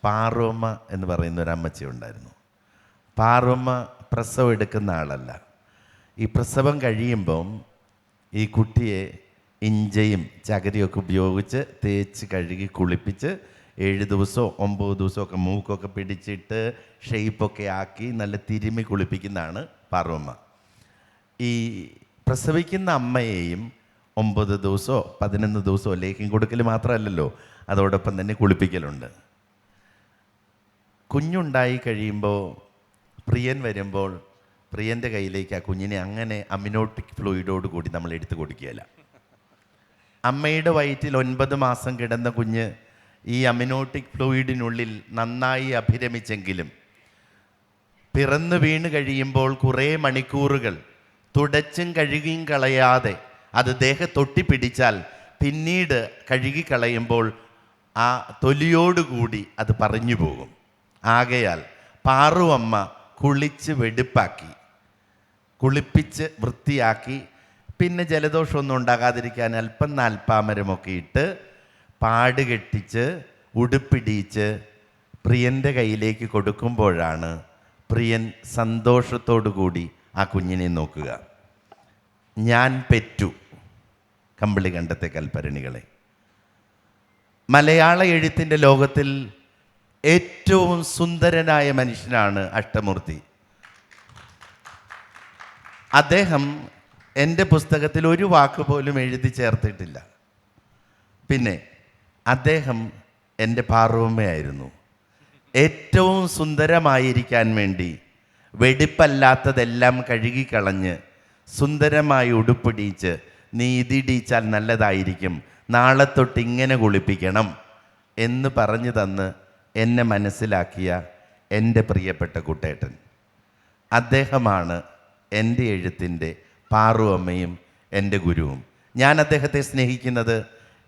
പാറോമ്മ എന്ന് പറയുന്ന ഒരു അമ്മച്ചി ഉണ്ടായിരുന്നു. പാറോമ്മ പ്രസവം എടുക്കുന്ന ആളല്ല. ഈ പ്രസവം കഴിയുമ്പം ഈ കുട്ടിയെ ഇഞ്ചയും ചകരിയൊക്കെ ഉപയോഗിച്ച് തേച്ച് കഴുകി കുളിപ്പിച്ച് 7 ദിവസമോ 9 ദിവസമൊക്കെ മൂക്കൊക്കെ പിടിച്ചിട്ട് ഷെയ്പ്പൊക്കെ ആക്കി നല്ല തിരുമ്മി കുളിപ്പിക്കുന്നതാണ് പാറോമ്മ. ഈ പ്രസവിക്കുന്ന അമ്മയെയും 9 ദിവസമോ 11 ദിവസമോ ലേഖ്യം കൊടുക്കൽ മാത്രമല്ലല്ലോ, അതോടൊപ്പം തന്നെ കുളിപ്പിക്കലുണ്ട്. കുഞ്ഞുണ്ടായി കഴിയുമ്പോൾ പ്രിയൻ വരുമ്പോൾ പ്രിയൻ്റെ കയ്യിലേക്ക് ആ കുഞ്ഞിനെ അങ്ങനെ അമിനോട്ടിക് ഫ്ലൂയിഡോട് കൂടി നമ്മൾ എടുത്തു കൊടുക്കുകയില്ല. അമ്മയുടെ വയറ്റിൽ 9 മാസം കിടന്ന കുഞ്ഞ് ഈ അമിനോട്ടിക് ഫ്ലൂയിഡിനുള്ളിൽ നന്നായി അഭിരമിച്ചെങ്കിലും പിറന്നു വീണ് കഴിയുമ്പോൾ കുറേ മണിക്കൂറുകൾ തുടച്ചും കഴുകിയും കളയാതെ അത് ദേഹത്തൊട്ടിപ്പിടിച്ചാൽ പിന്നീട് കഴുകിക്കളയുമ്പോൾ ആ തൊലിയോടുകൂടി അത് പറഞ്ഞു പോകും. ആകയാൽ പാറുവമ്മ കുളിച്ച് വെടുപ്പാക്കി കുളിപ്പിച്ച് വൃത്തിയാക്കി പിന്നെ ജലദോഷമൊന്നും ഉണ്ടാകാതിരിക്കാൻ അല്പം നാൽപ്പാമരമൊക്കെ ഇട്ട് പാട് കെട്ടിച്ച് ഉടുപ്പിടിച്ച് പ്രിയൻ്റെ കയ്യിലേക്ക് കൊടുക്കുമ്പോഴാണ് പ്രിയൻ സന്തോഷത്തോടു കൂടി ആ കുഞ്ഞിനെ നോക്കുക. ഞാൻ പെറ്റു. കമ്പിളി കണ്ടത്തെ കൽപ്പരണികളെ. മലയാള എഴുത്തിൻ്റെ ലോകത്തിൽ ഏറ്റവും സുന്ദരനായ മനുഷ്യനാണ് അഷ്ടമൂർത്തി. അദ്ദേഹം എൻ്റെ പുസ്തകത്തിൽ ഒരു വാക്ക് പോലും എഴുതി ചേർത്തിട്ടില്ല. പിന്നെ അദ്ദേഹം എൻ്റെ പാറുവമ്മയായിരുന്നു. ഏറ്റവും സുന്ദരമായിരിക്കാൻ വേണ്ടി വെടിപ്പല്ലാത്തതെല്ലാം കഴുകിക്കളഞ്ഞ് സുന്ദരമായി ഉടുപ്പിടിച്ച് നീ ഇതിടിച്ചാൽ നല്ലതായിരിക്കും, നാളെ തൊട്ട് ഇങ്ങനെ കുളിപ്പിക്കണം എന്ന് പറഞ്ഞു തന്ന് എന്നെ മനസ്സിലാക്കിയ എൻ്റെ പ്രിയപ്പെട്ട കുട്ടേട്ടൻ. അദ്ദേഹമാണ് എൻ്റെ എഴുത്തിൻ്റെ പാറുവമ്മയും എൻ്റെ ഗുരുവും. ഞാൻ അദ്ദേഹത്തെ സ്നേഹിക്കുന്നത്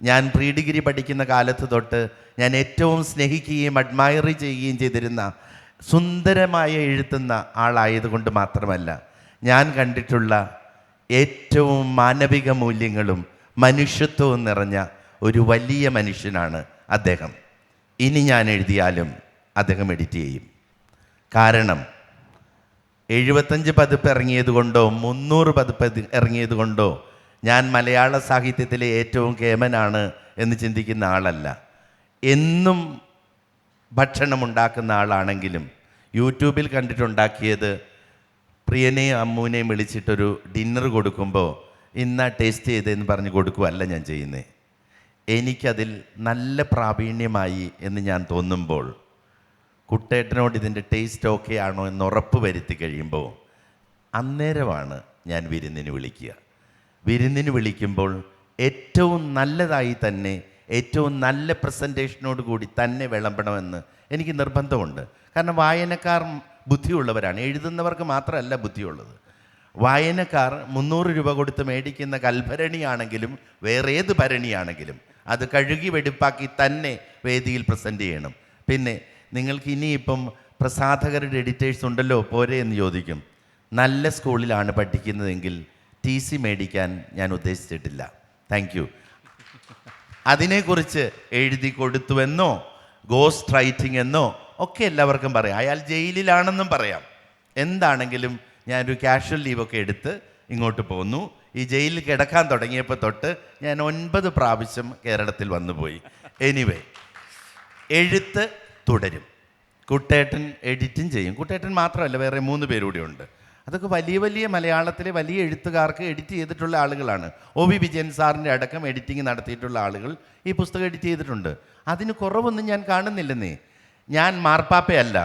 ഞാൻ പ്രീ ഡിഗ്രി പഠിക്കുന്ന കാലത്ത് തൊട്ട് ഞാൻ ഏറ്റവും സ്നേഹിക്കുകയും അഡ്മയർ ചെയ്യുകയും ചെയ്തിരുന്ന സുന്ദരമായ എഴുതുന്ന ആളായതുകൊണ്ട് മാത്രമല്ല, ഞാൻ കണ്ടിട്ടുള്ള ഏറ്റവും മാനവിക മൂല്യങ്ങളും മനുഷ്യത്വവും നിറഞ്ഞ ഒരു വലിയ മനുഷ്യനാണ് അദ്ദേഹം. ഇനി ഞാൻ എഴുതിയാലും അദ്ദേഹം എഡിറ്റ് ചെയ്യും. കാരണം 75 പതിപ്പ് ഇറങ്ങിയത് കൊണ്ടോ 300 പതിപ്പ് ഇറങ്ങിയത് കൊണ്ടോ ഞാൻ മലയാള സാഹിത്യത്തിലെ ഏറ്റവും കേമനാണ് എന്ന് ചിന്തിക്കുന്ന ആളല്ല. എന്നും ഭക്ഷണം ഉണ്ടാക്കുന്ന ആളാണെങ്കിലും യൂട്യൂബിൽ കണ്ടിട്ടുണ്ടാക്കിയത് പ്രിയനെയും അമ്മൂനെയും വിളിച്ചിട്ടൊരു ഡിന്നർ കൊടുക്കുമ്പോൾ ഇന്ന ടേസ്റ്റ് ചെയ്തതെന്ന് പറഞ്ഞ് കൊടുക്കുകയല്ല ഞാൻ ചെയ്യുന്നത്. എനിക്കതിൽ നല്ല പ്രാവീണ്യമായി എന്ന് ഞാൻ തോന്നുമ്പോൾ കുട്ടേട്ടനോട് ഇതിൻ്റെ ടേസ്റ്റ് ഓക്കെ ആണോ എന്ന് ഉറപ്പ് വരുത്തി കഴിയുമ്പോൾ അന്നേരമാണ് ഞാൻ വിരുന്നിന് വിളിക്കുക. വിരുന്നിന് വിളിക്കുമ്പോൾ ഏറ്റവും നല്ലതായി തന്നെ ഏറ്റവും നല്ല പ്രസൻറ്റേഷനോട് കൂടി തന്നെ വിളമ്പണമെന്ന് എനിക്ക് നിർബന്ധമുണ്ട്. കാരണം വായനക്കാർ ബുദ്ധിയുള്ളവരാണ്, എഴുതുന്നവർക്ക് മാത്രമല്ല ബുദ്ധിയുള്ളത്. വായനക്കാർ 300 രൂപ കൊടുത്ത് മേടിക്കുന്ന കൽഭരണിയാണെങ്കിലും വേറെ ഏത് ഭരണിയാണെങ്കിലും അത് കഴുകി വെടിപ്പാക്കി തന്നെ വേദിയിൽ പ്രസൻറ്റ് ചെയ്യണം. പിന്നെ നിങ്ങൾക്ക് ഇനിയിപ്പം പ്രസാധകരുടെ എഡിറ്റേഴ്സ് ഉണ്ടല്ലോ, പോരെ എന്ന് ചോദിക്കും. നല്ല സ്കൂളിലാണ് പഠിക്കുന്നതെങ്കിൽ TC മേടിക്കാൻ ഞാൻ ഉദ്ദേശിച്ചിട്ടില്ല. Thank you. അതിനെക്കുറിച്ച് എഴുതി കൊടുത്തുവെന്നോ ഗോസ്റ്റ് റൈറ്റിംഗ് എന്നോ ഒക്കെ എല്ലാവർക്കും പറയാം. അയാൾ ജയിലിലാണെന്നും പറയാം. എന്താണെങ്കിലും ഞാനൊരു കാഷ്വൽ ലീവൊക്കെ എടുത്ത് ഇങ്ങോട്ട് പോന്നു. ഈ ജയിലിൽ കിടക്കാൻ തുടങ്ങിയപ്പോൾ തൊട്ട് ഞാൻ 9 പ്രാവശ്യം കേരളത്തിൽ വന്നുപോയി. എനിവേ, എഴുത്ത് തുടരും. കുട്ടേട്ടൻ എഡിറ്റും ചെയ്യും. കുട്ടേട്ടൻ മാത്രമല്ല, വേറെ 3 പേരൂടെ ഉണ്ട്. അതൊക്കെ വലിയ വലിയ മലയാളത്തിലെ വലിയ എഴുത്തുകാർക്ക് എഡിറ്റ് ചെയ്തിട്ടുള്ള ആളുകളാണ്. ഒ വി വിജയൻ സാറിൻ്റെ അടക്കം എഡിറ്റിംഗ് നടത്തിയിട്ടുള്ള ആളുകൾ ഈ പുസ്തകം എഡിറ്റ് ചെയ്തിട്ടുണ്ട്. അതിന് കുറവൊന്നും ഞാൻ കാണുന്നില്ലെന്നേ. ഞാൻ മാർപ്പാപ്പയല്ല.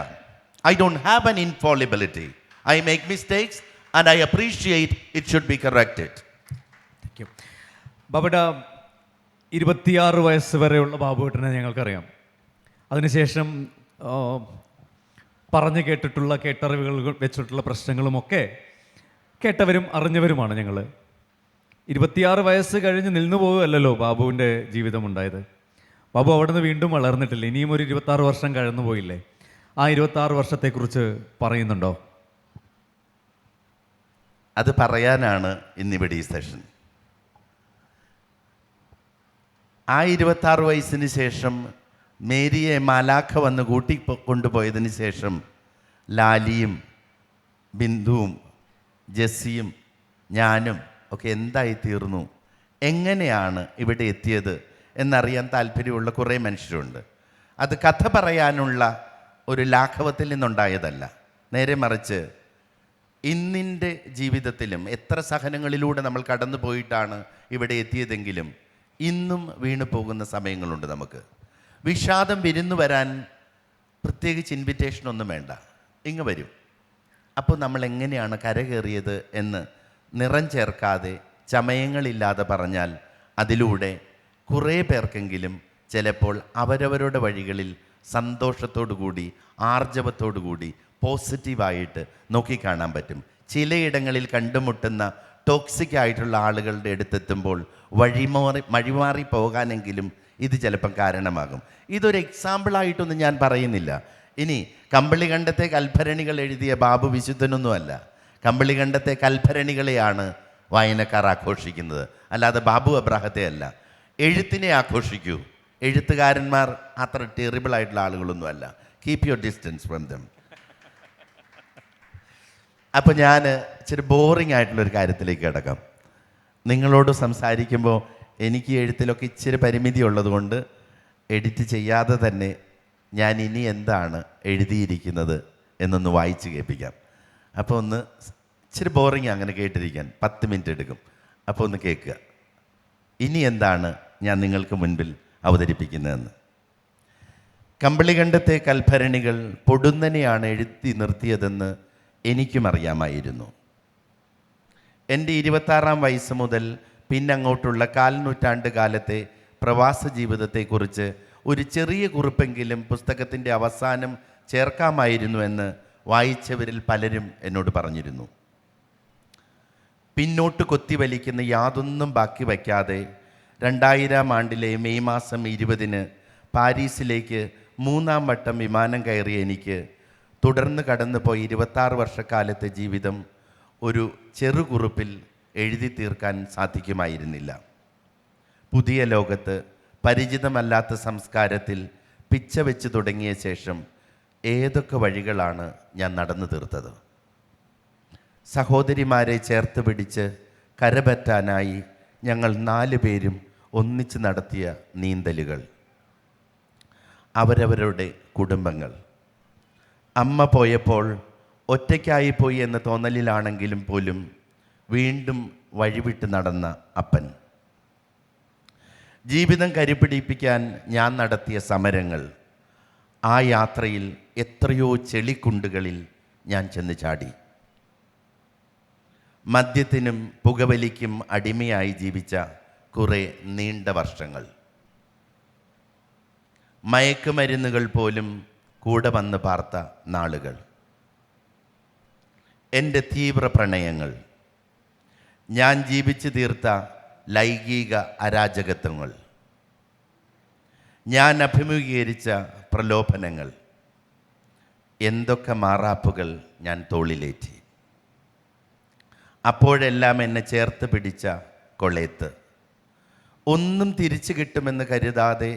I don't have an infallibility. I make mistakes and I appreciate it should be corrected. Thank you. ബാബുട്ട 26 വയസ്സ് വരെയുള്ള ബാബുട്ടനെ ഞങ്ങൾക്കറിയാം. അതിനുശേഷം പറഞ്ഞു കേട്ടിട്ടുള്ള കേട്ടറിവുകൾ വെച്ചിട്ടുള്ള പ്രശ്നങ്ങളുമൊക്കെ കേട്ടവരും അറിഞ്ഞവരുമാണ് ഞങ്ങൾ. 26 വയസ്സ് കഴിഞ്ഞ് നിന്നു പോകുകയല്ലോ ബാബുവിൻ്റെ ജീവിതം ഉണ്ടായത്. ബാബു അവിടെ നിന്ന് വീണ്ടും വളർന്നിട്ടില്ല. ഇനിയും ഒരു 26 വർഷം കഴിഞ്ഞു പോയില്ലേ? ആ 26 വർഷത്തെക്കുറിച്ച് പറയുന്നുണ്ടോ? അത് പറയാനാണ് ഇന്നിവിടെ ഈ സെഷൻ. ആ 26 വയസ്സിന് ശേഷം മേരിയെ മാലാഖ വന്ന് കൊണ്ടുപോയതിന് ശേഷം ലാലിയും ബിന്ദുവും ജെസ്സിയും ഞാനും ഒക്കെ എന്തായി തീർന്നു, എങ്ങനെയാണ് ഇവിടെ എത്തിയത് എന്നറിയാൻ താല്പര്യമുള്ള കുറേ മനുഷ്യരുണ്ട്. അത് കഥ പറയാനുള്ള ഒരു ലാഘവത്തിൽ നിന്നുണ്ടായതല്ല. നേരെ മറിച്ച് ഇന്നിൻ്റെ ജീവിതത്തിലും എത്ര സഹനങ്ങളിലൂടെ നമ്മൾ കടന്നു പോയിട്ടാണ് ഇവിടെ എത്തിയതെങ്കിലും ഇന്നും വീണു പോകുന്ന സമയങ്ങളുണ്ട് നമുക്ക്. വിഷാദം വിരുന്നു വരാൻ പ്രത്യേകിച്ച് ഇൻവിറ്റേഷനൊന്നും വേണ്ട, ഇങ്ങ് വരും. അപ്പോൾ നമ്മൾ എങ്ങനെയാണ് കരകയറിയത് എന്ന് നിറം ചേർക്കാതെ ചമയങ്ങളില്ലാതെ പറഞ്ഞാൽ അതിലൂടെ കുറേ പേർക്കെങ്കിലും ചിലപ്പോൾ അവരവരുടെ വഴികളിൽ സന്തോഷത്തോടു കൂടി ആർജവത്തോടു കൂടി പോസിറ്റീവായിട്ട് നോക്കിക്കാണാൻ പറ്റും. ചിലയിടങ്ങളിൽ കണ്ടുമുട്ടുന്ന ടോക്സിക് ആയിട്ടുള്ള ആളുകളുടെ അടുത്തെത്തുമ്പോൾ വഴിമാറി പോകാനെങ്കിലും ഇത് ചിലപ്പം കാരണമാകും. ഇതൊരു എക്സാമ്പിളായിട്ടൊന്നും ഞാൻ പറയുന്നില്ല. ഇനി കമ്പളികണ്ടത്തെ കൽഭരണികൾ എഴുതിയ ബാബു വിശുദ്ധനൊന്നുമല്ല. കമ്പളികണ്ടത്തെ കൽഭരണികളെയാണ് വായനക്കാർ ആഘോഷിക്കുന്നത്, അല്ലാതെ ബാബു അബ്രാഹത്തെ അല്ല. എഴുത്തിനെ ആഘോഷിക്കൂ. എഴുത്തുകാരന്മാർ അത്ര ടെറിബിൾ ആയിട്ടുള്ള ആളുകളൊന്നുമല്ല. Keep your distance from them. അപ്പോൾ ഞാൻ ഇച്ചിരി ബോറിംഗ് ആയിട്ടുള്ളൊരു കാര്യത്തിലേക്ക് കിടക്കാം. നിങ്ങളോട് സംസാരിക്കുമ്പോൾ എനിക്ക് എഴുത്തിലൊക്കെ ഇച്ചിരി പരിമിതി ഉള്ളതുകൊണ്ട് എഡിറ്റ് ചെയ്യാതെ തന്നെ ഞാൻ ഇനി എന്താണ് എഴുതിയിരിക്കുന്നത് എന്നൊന്ന് വായിച്ച് കേൾപ്പിക്കാം. അപ്പോൾ ഒന്ന് ഇച്ചിരി ബോറിംഗ് അങ്ങനെ കേട്ടിരിക്കാൻ 10 മിനിറ്റ് എടുക്കും. അപ്പോൾ ഒന്ന് കേൾക്കുക, ഇനി എന്താണ് ഞാൻ നിങ്ങൾക്ക് മുൻപിൽ അവതരിപ്പിക്കുന്നതെന്ന്. കമ്പളികണ്ടത്തെ കൽഭരണികൾ പൊടുന്നനെയാണ് എഴുതി നിർത്തിയതെന്ന് എനിക്കും അറിയാമായിരുന്നു. എൻ്റെ 26-ാം വയസ്സ് മുതൽ പിന്നങ്ങോട്ടുള്ള 4 നൂറ്റാണ്ട് കാലത്തെ പ്രവാസ ജീവിതത്തെക്കുറിച്ച് ഒരു ചെറിയ കുറിപ്പെങ്കിലും പുസ്തകത്തിൻ്റെ അവസാനം ചേർക്കാമായിരുന്നു എന്ന് വായിച്ചവരിൽ പലരും എന്നോട് പറഞ്ഞിരുന്നു. പിന്നോട്ട് കൊത്തിവലിക്കുന്ന യാതൊന്നും ബാക്കി വയ്ക്കാതെ 2000 ആണ്ടിലെ മെയ് മാസം 20-ന് പാരീസിലേക്ക് 3-ാം വട്ടം വിമാനം കയറിയ എനിക്ക് തുടർന്ന് കടന്നുപോയി 26 വർഷക്കാലത്തെ ജീവിതം ഒരു ചെറുകുറിപ്പിൽ എഴുതി തീർക്കാൻ സാധിക്കുമായിരുന്നില്ല. പുതിയ ലോകത്ത് പരിചിതമല്ലാത്ത സംസ്കാരത്തിൽ പിച്ച വെച്ച് തുടങ്ങിയ ശേഷം ഏതൊക്കെ വഴികളാണ് ഞാൻ നടന്നു തീർത്തത്. സഹോദരിമാരെ ചേർത്ത് പിടിച്ച് കരപറ്റാനായി ഞങ്ങൾ 4 പേരും ഒന്നിച്ച് നടത്തിയ നീന്തലുകൾ, അവരവരുടെ കുടുംബങ്ങൾ, അമ്മ പോയപ്പോൾ ഒറ്റയ്ക്കായിപ്പോയി എന്ന തോന്നലിലാണെങ്കിലും പോലും വീണ്ടും വഴിവിട്ട് നടന്ന അപ്പൻ, ജീവിതം കരിപിടിപ്പിക്കാൻ ഞാൻ നടത്തിയ സമരങ്ങൾ, ആ യാത്രയിൽ എത്രയോ ചെളിക്കുണ്ടുകളിൽ ഞാൻ ചെന്ന് ചാടി. മദ്യത്തിനും പുകവലിക്കും അടിമയായി ജീവിച്ച കുറേ നീണ്ട വർഷങ്ങൾ, മയക്കുമരുന്നുകൾ പോലും കൂടെ വന്ന് പാർത്ത നാളുകൾ, എൻ്റെ തീവ്ര പ്രണയങ്ങൾ, ഞാൻ ജീവിച്ചു തീർത്ത ലൈംഗിക അരാജകത്വങ്ങൾ, ഞാൻ അഭിമുഖീകരിച്ച പ്രലോഭനങ്ങൾ, എന്തൊക്കെ മാറാപ്പുകൾ ഞാൻ തോളിലേറ്റി. അപ്പോഴെല്ലാം എന്നെ ചേർത്ത് പിടിച്ച കൊളേത്ത്, ഒന്നും തിരിച്ചു കിട്ടുമെന്ന് കരുതാതെ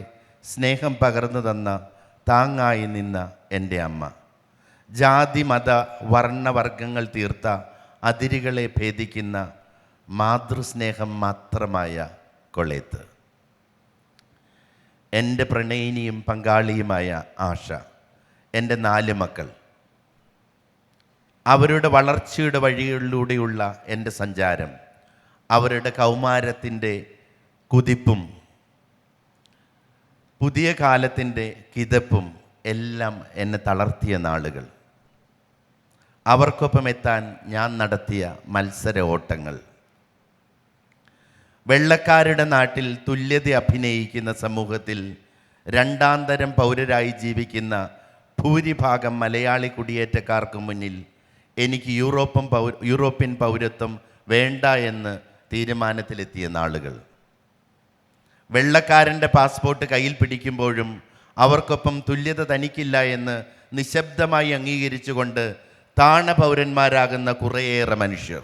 സ്നേഹം പകർന്നു തന്ന താങ്ങായി നിന്ന എൻ്റെ അമ്മ, ജാതി മത വർണ്ണവർഗങ്ങൾ തീർത്ത അതിരുകളെ ഭേദിക്കുന്ന മാതൃസ്നേഹം മാത്രമായ കൊളേത്ത്, എൻ്റെ പ്രണയിനിയും പങ്കാളിയുമായ ആശ, എൻ്റെ 4 മക്കൾ, അവരുടെ വളർച്ചയുടെ വഴികളിലൂടെയുള്ള എൻ്റെ സഞ്ചാരം, അവരുടെ കൗമാരത്തിൻ്റെ കുതിപ്പും പുതിയ കാലത്തിൻ്റെ കിതപ്പും എല്ലാം എന്നെ തളർത്തിയ നാളുകൾ. അവർക്കൊപ്പം എത്താൻ ഞാൻ നടത്തിയ മത്സര ഓട്ടങ്ങൾ. വെള്ളക്കാരുടെ നാട്ടിൽ തുല്യത അഭിനയിക്കുന്ന സമൂഹത്തിൽ രണ്ടാം തരം പൗരരായി ജീവിക്കുന്ന ഭൂരിഭാഗം മലയാളി കുടിയേറ്റക്കാർക്ക് മുന്നിൽ എനിക്ക് യൂറോപ്യൻ പൗരത്വം വേണ്ട എന്ന് തീരുമാനത്തിലെത്തിയ നാളുകൾ. വെള്ളക്കാരൻ്റെ പാസ്പോർട്ട് കയ്യിൽ പിടിക്കുമ്പോഴും അവർക്കൊപ്പം തുല്യത തനിക്കില്ല എന്ന് നിശബ്ദമായി അംഗീകരിച്ചുകൊണ്ട് താണ പൗരന്മാരാകുന്ന കുറേയേറെ മനുഷ്യർ.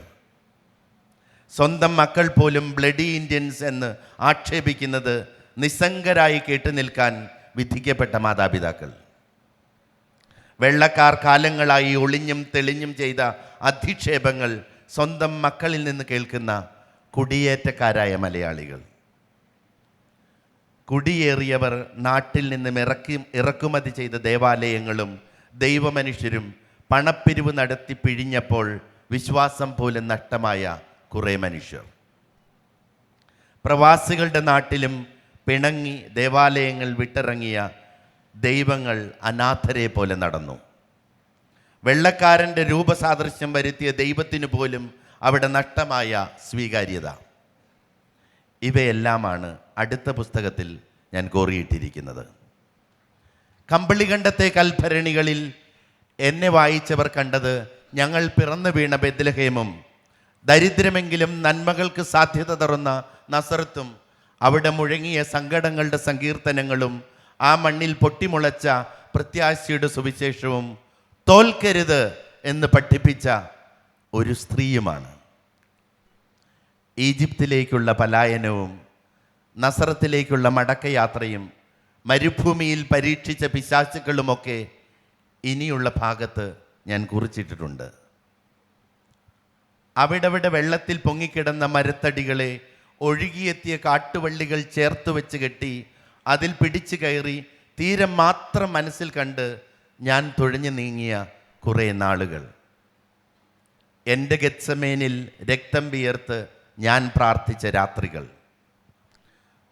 സ്വന്തം മക്കൾ പോലും ബ്ലഡി ഇന്ത്യൻസ് എന്ന് ആക്ഷേപിക്കുന്നത് നിസ്സംഗരായി കേട്ടു നിൽക്കാൻ വിധിക്കപ്പെട്ട മാതാപിതാക്കൾ. വെള്ളക്കാർ കാലങ്ങളായി ഒളിഞ്ഞും തെളിഞ്ഞും ചെയ്ത അധിക്ഷേപങ്ങൾ സ്വന്തം മക്കളിൽ നിന്ന് കേൾക്കുന്ന കുടിയേറ്റക്കാരായ മലയാളികൾ. കുടിയേറിയവർ നാട്ടിൽ നിന്നും ഇറക്കുമതി ചെയ്ത ദേവാലയങ്ങളും ദൈവമനുഷ്യരും പണപ്പിരിവ് നടത്തി പിഴിഞ്ഞപ്പോൾ വിശ്വാസം പോലും നഷ്ടമായ കുറേ മനുഷ്യർ. പ്രവാസികളുടെ നാട്ടിലും പിണങ്ങി ദേവാലയങ്ങൾ വിട്ടിറങ്ങിയ ദൈവങ്ങൾ അനാഥരെ പോലെ നടന്നു. വെള്ളക്കാരൻ്റെ രൂപസാദൃശ്യം വരുത്തിയ ദൈവത്തിന് പോലും അവിടെ നഷ്ടമായ സ്വീകാര്യത. ഇവയെല്ലാമാണ് അടുത്ത പുസ്തകത്തിൽ ഞാൻ കോറിയിട്ടിരിക്കുന്നത്. കമ്പിളികണ്ടത്തെ കൽഭരണികളിൽ എന്നെ വായിച്ചവർ കണ്ടത് ഞങ്ങൾ പിറന്നു വീണ ബെത്ലഹേമും ദരിദ്രമെങ്കിലും നന്മകൾക്ക് സാധ്യത തുറന്ന നസറത്തും അവിടെ മുഴങ്ങിയ സങ്കടങ്ങളുടെ സങ്കീർത്തനങ്ങളും ആ മണ്ണിൽ പൊട്ടിമുളച്ച പ്രത്യാശയുടെ സുവിശേഷവും തോൽക്കരുത് എന്ന് പഠിപ്പിച്ച ഒരു സ്ത്രീയുമാണ്. ഈജിപ്തിലേക്കുള്ള പലായനവും നസറത്തിലേക്കുള്ള മടക്കയാത്രയും മരുഭൂമിയിൽ പരീക്ഷിച്ച പിശാചുക്കളുമൊക്കെ ഇനിയുള്ള ഭാഗത്ത് ഞാൻ കുറിച്ചിട്ടിട്ടുണ്ട്. അവിടവിടെ വെള്ളത്തിൽ പൊങ്ങിക്കിടന്ന മരത്തടികളെ ഒഴുകിയെത്തിയ കാട്ടുവള്ളികൾ ചേർത്ത് വെച്ച് കെട്ടി അതിൽ പിടിച്ചു കയറി തീരം മാത്രം മനസ്സിൽ കണ്ട് ഞാൻ തുഴഞ്ഞു നീങ്ങിയ കുറേ നാളുകൾ. എൻ്റെ ഗെത്സമേനിൽ രക്തം വിയർത്ത് ഞാൻ പ്രാർത്ഥിച്ച രാത്രികൾ.